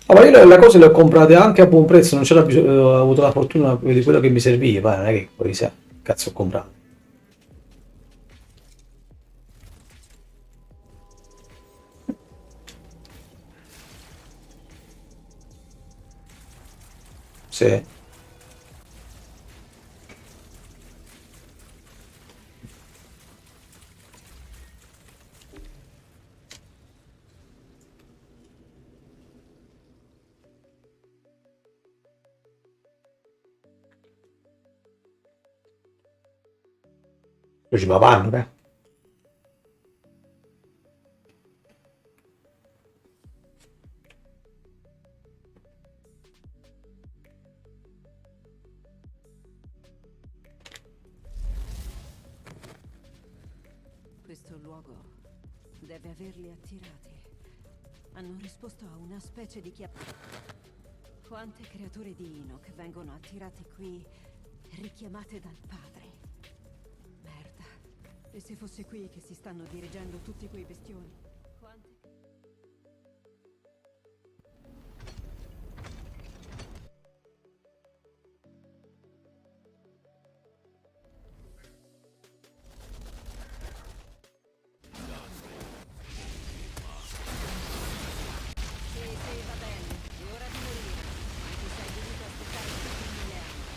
Ma io le cose le ho comprate anche a buon prezzo, non c'era bisogno, ho avuto la fortuna di quello che mi serviva, non è che poi sa, cazzo ho comprato. Sì. Io ci vanno, beh. Questo luogo deve averli attirati. Hanno risposto a una specie di Quante creature di Enoch vengono attirate qui, richiamate dal padre? Merda. E se fosse qui che si stanno dirigendo tutti quei bestioni? Quante... Sì, va bene. È ora di morire. Anche se hai dovuto aspettare tutti 1000 anni.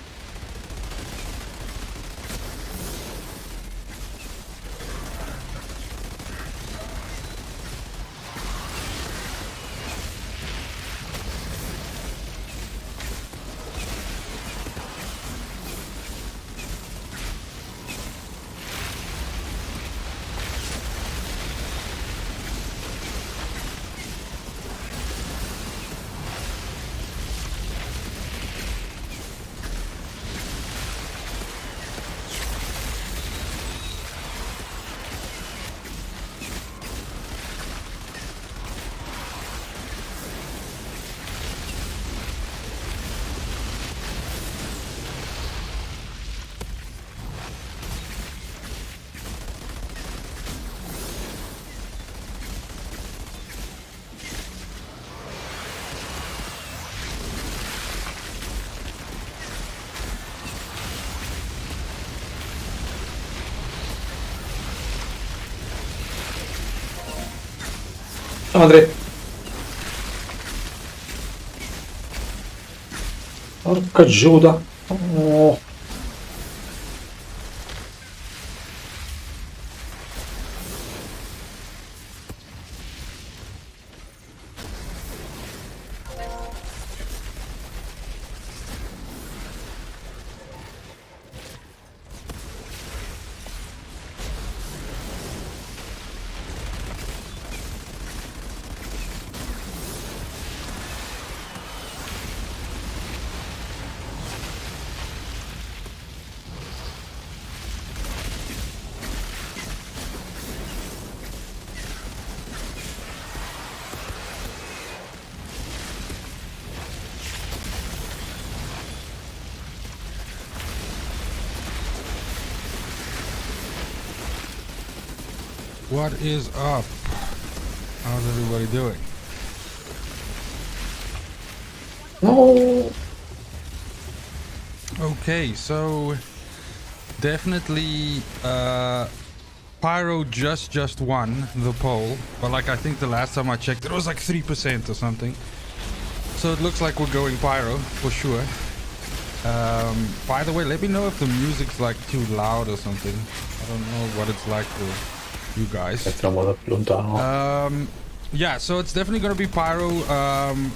Ciao Andre. Porca Giuda. Oh. What is up? How's everybody doing? No. Okay, so definitely Pyro just won the poll, but like I think the last time I checked it was like 3% or something. So it looks like we're going Pyro for sure. By the way, let me know if the music's like too loud or something. I don't know what it's like for you guys. Yeah, so it's definitely gonna be Pyro.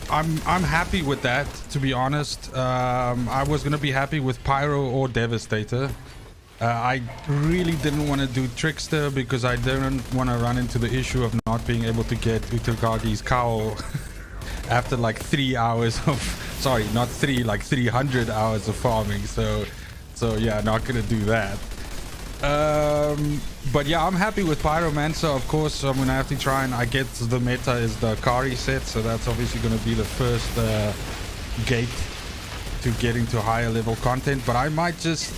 I'm happy with that, to be honest. I was gonna be happy with Pyro or Devastator. I really didn't want to do Trickster because I didn't want to run into the issue of not being able to get Utakagi's cowl after like 3 hours of, sorry, not 3, like 300 hours of farming. So yeah, not gonna do that. But yeah, I'm happy with Pyromancer. Of course, I'm gonna have to try and I get the meta is the Akari set, so that's obviously gonna be the first gate to getting to higher level content. But I might just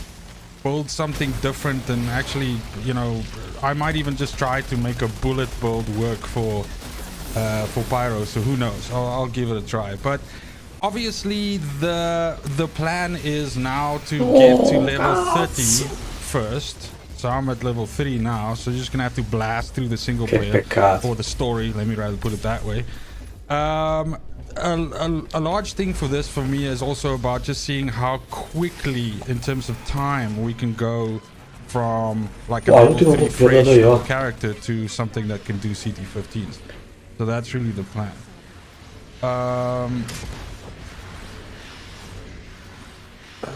build something different and actually, you know, I might even just try to make a bullet build work for Pyro. So who knows? I'll give it a try. But obviously, the plan is now to get to level 30 first. So I'm at level 3 now, so you're just gonna have to blast through the single player or the story, let me rather put it that way. A large thing for this for me is also about just seeing how quickly in terms of time we can go from like a level 3 fresh character to something that can do CT15s. So that's really the plan.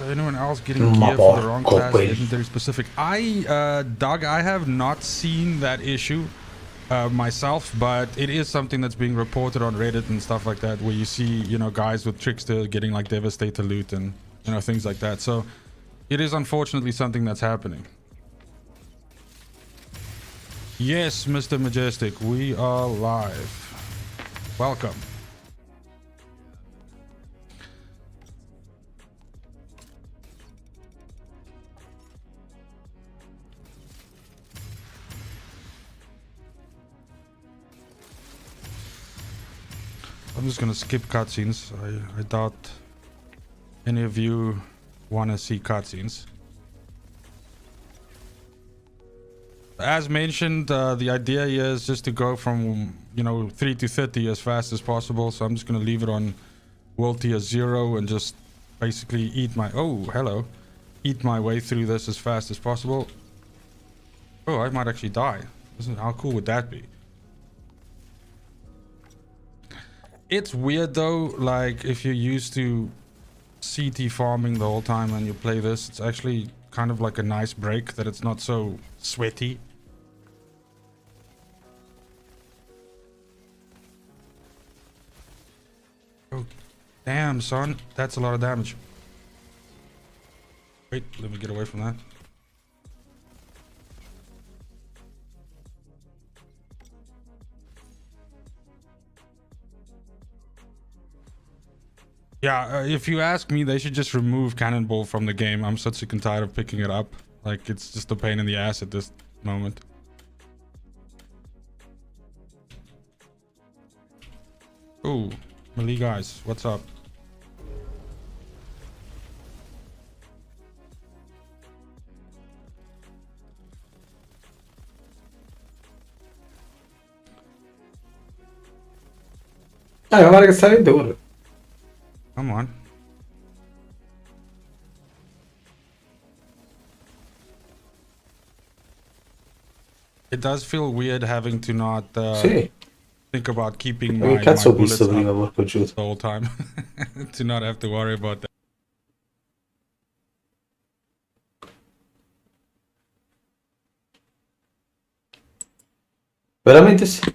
Anyone else getting gear for the wrong class? Legendary specific. Doug, I have not seen that issue myself, but it is something that's being reported on Reddit and stuff like that, where you see, you know, guys with Trickster getting like Devastator loot and, you know, things like that. So it is unfortunately something that's happening. Yes, Mr. Majestic, we are live. Welcome. I'm just gonna skip cutscenes. I doubt any of you want to see cutscenes. As mentioned, the idea here is just to go from, you know, 3 to 30 as fast as possible. So I'm just gonna leave it on world tier 0 and just basically eat my eat my way through this as fast as possible. Oh, I might actually die. How cool would that be? It's weird though, like if you're used to CT farming the whole time and you play this, it's actually kind of like a nice break that it's not so sweaty. Oh, damn, son. That's a lot of damage. Wait, let me get away from that. Yeah, if you ask me, they should just remove Cannonball from the game. I'm so sick and tired of picking it up. Like, it's just a pain in the ass at this moment. Ooh, melee guys, what's up? Guarda che sta dentro. Come on. It does feel weird having to not think about keeping my bullets up the whole time. To not have to worry about that. Veramente sì.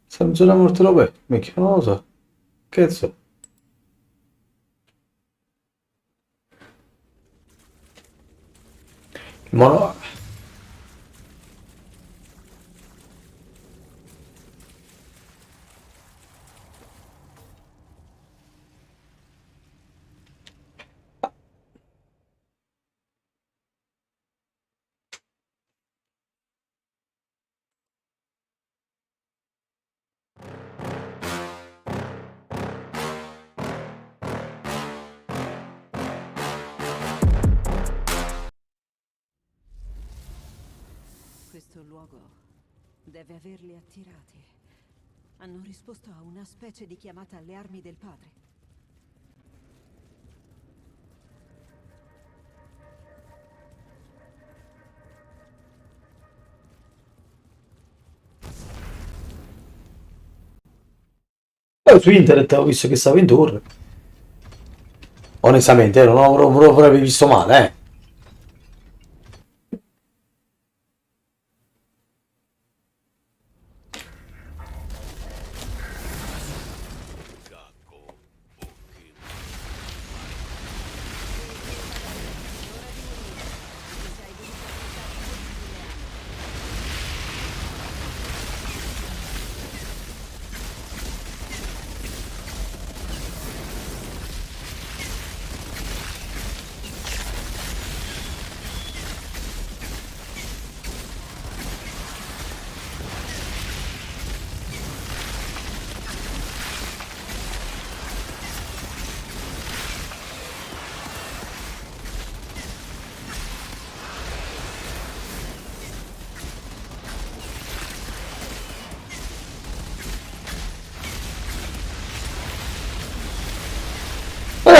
Sta zona morte roba. Minchia, non lo so. Cazzo. Mono. Questo luogo deve averli attirati. Hanno risposto a una specie di chiamata alle armi del padre. Su internet ho visto che stava in tour. Onestamente, non avrei visto male, eh.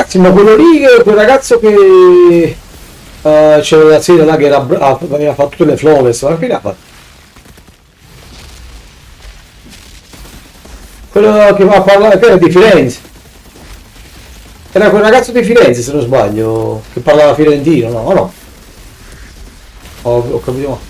Sì, ma quello lì, quel ragazzo che c'era la sera là che aveva fatto tutte le flawless, ma che fine ha fatto? Quello che va a parlare, che era di Firenze. Era quel ragazzo di Firenze, se non sbaglio, che parlava fiorentino, no? O no? Ho capito.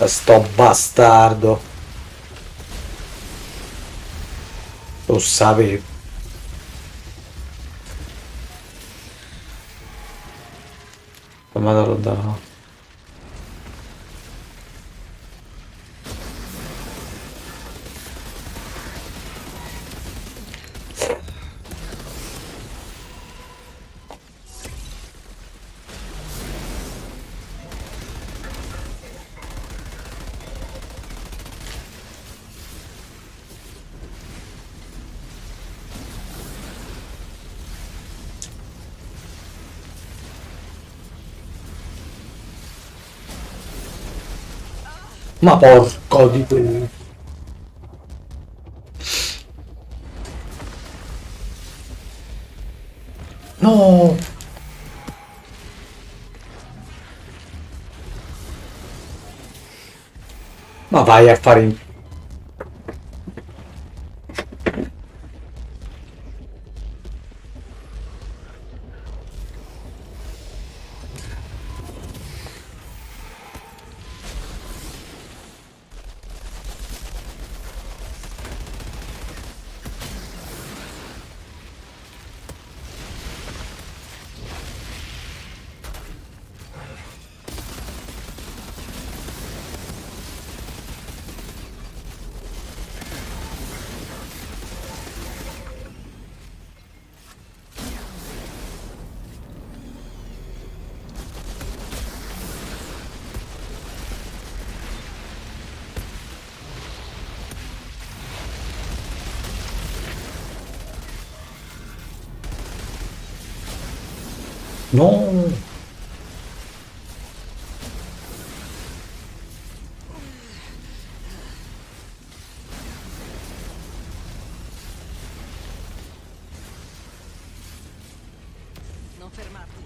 Sto bastardo. Lo sapevo. Fammi andare lontano. Ma porco di quello. No! Ma vai a fare in... No! Non fermarti.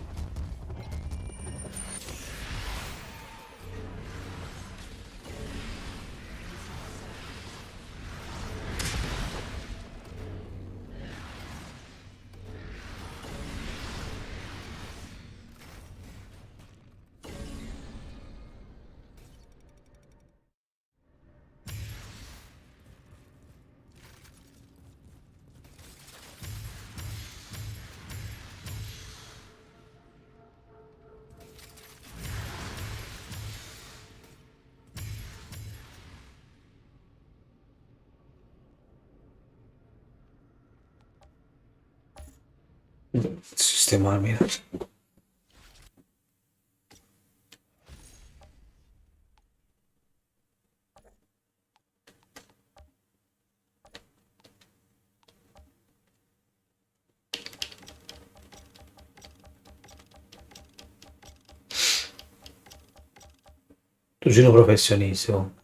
Sistemarmi. Tu sei un professionista.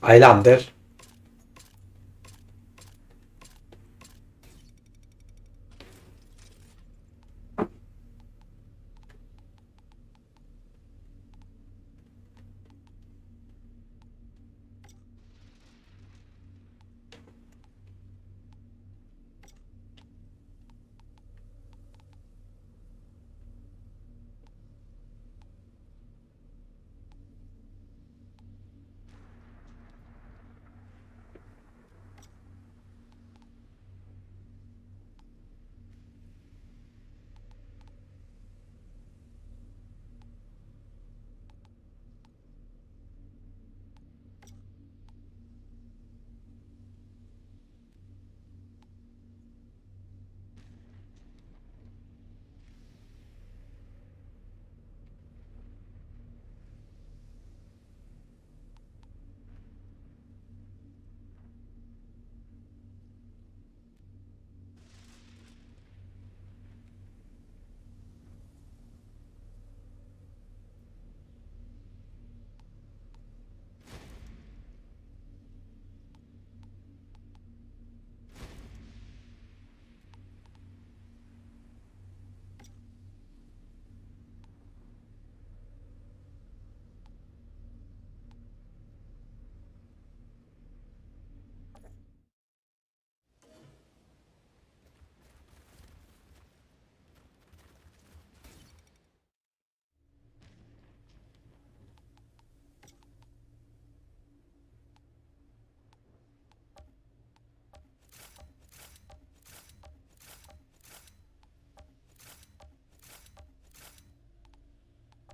Highlander?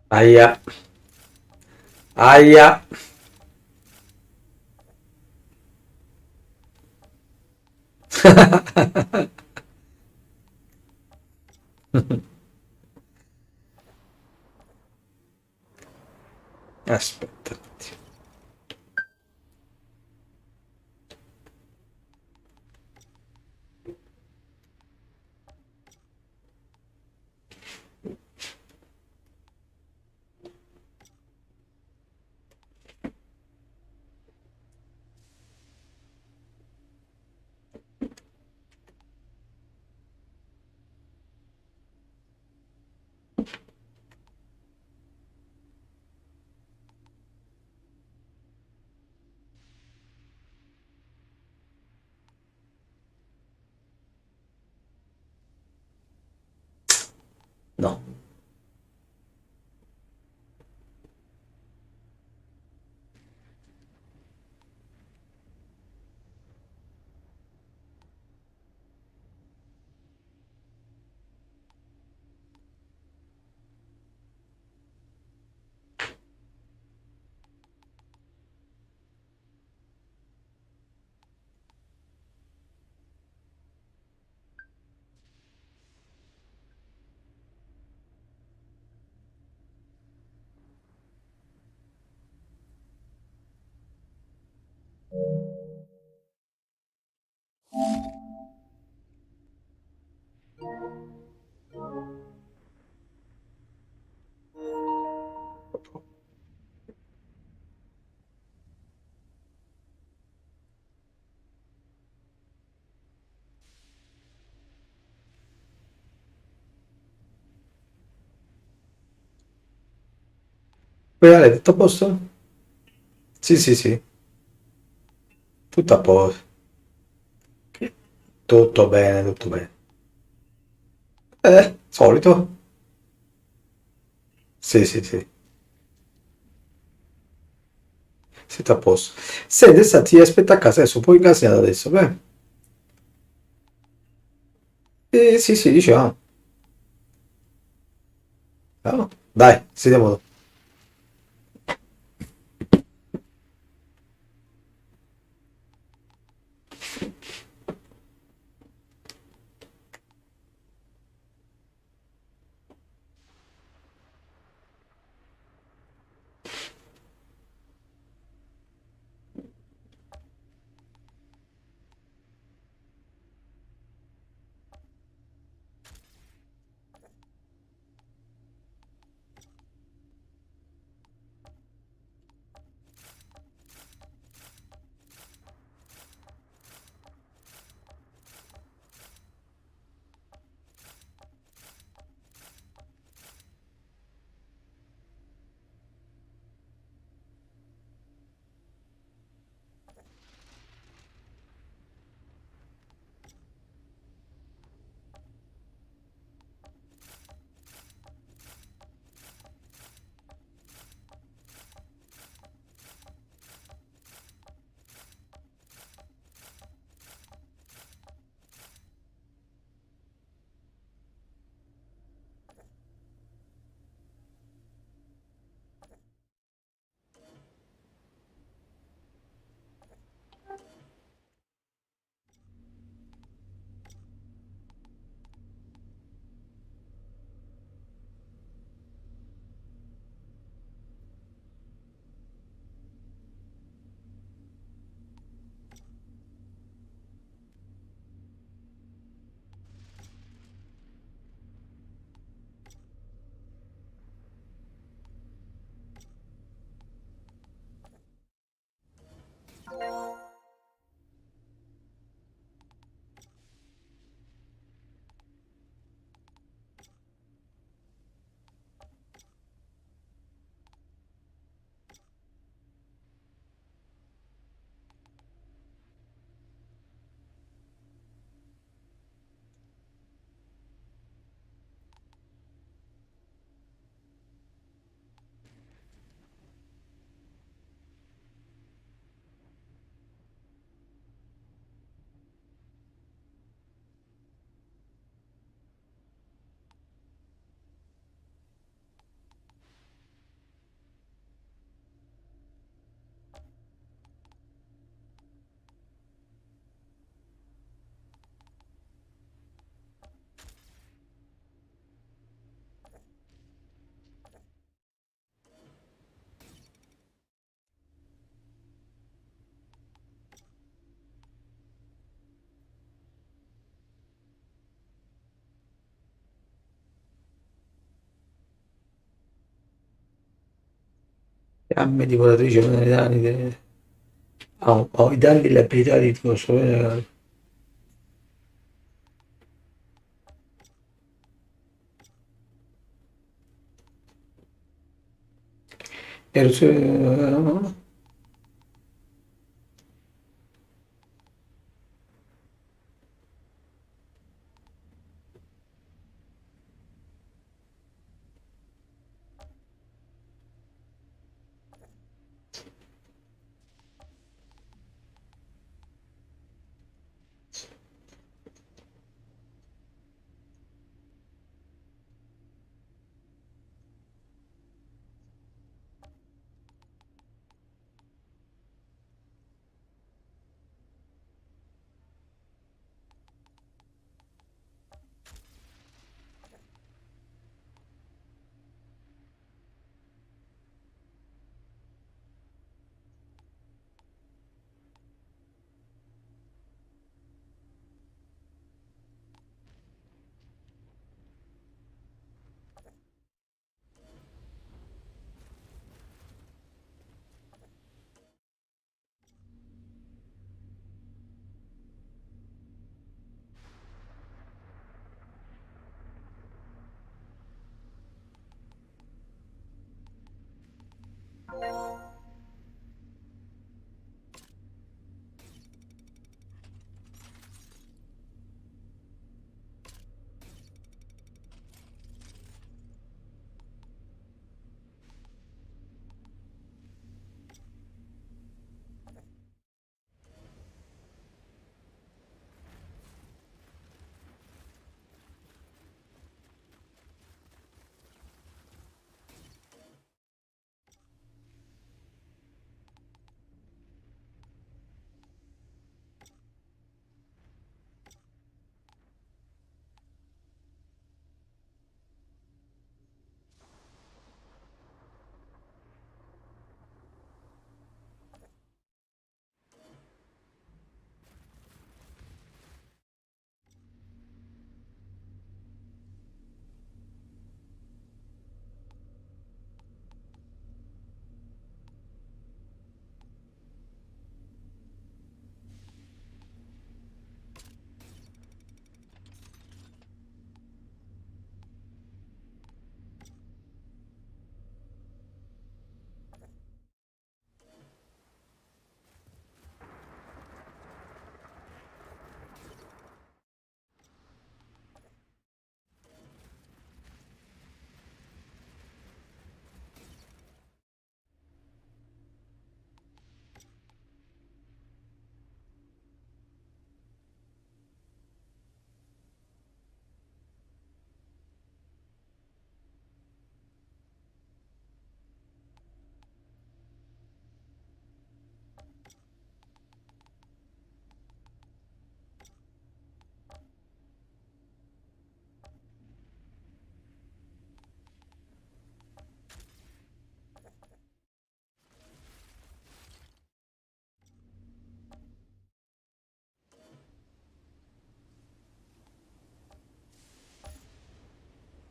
Aia. Aia. Aspetta. No. Poi Ale, tutto a posto? Sì, sì, sì. Tutto a posto. Tutto bene, tutto bene. Solito? Sì, sì, sì. Siete a posto. Senti, ti aspetta a casa adesso, un po' incasinato adesso, beh. Sì, sì, diciamo. No? Dai, sentiamo. Fiamme di volatrice, i danni, i danni delle abilità di tipo solo. Eruzione.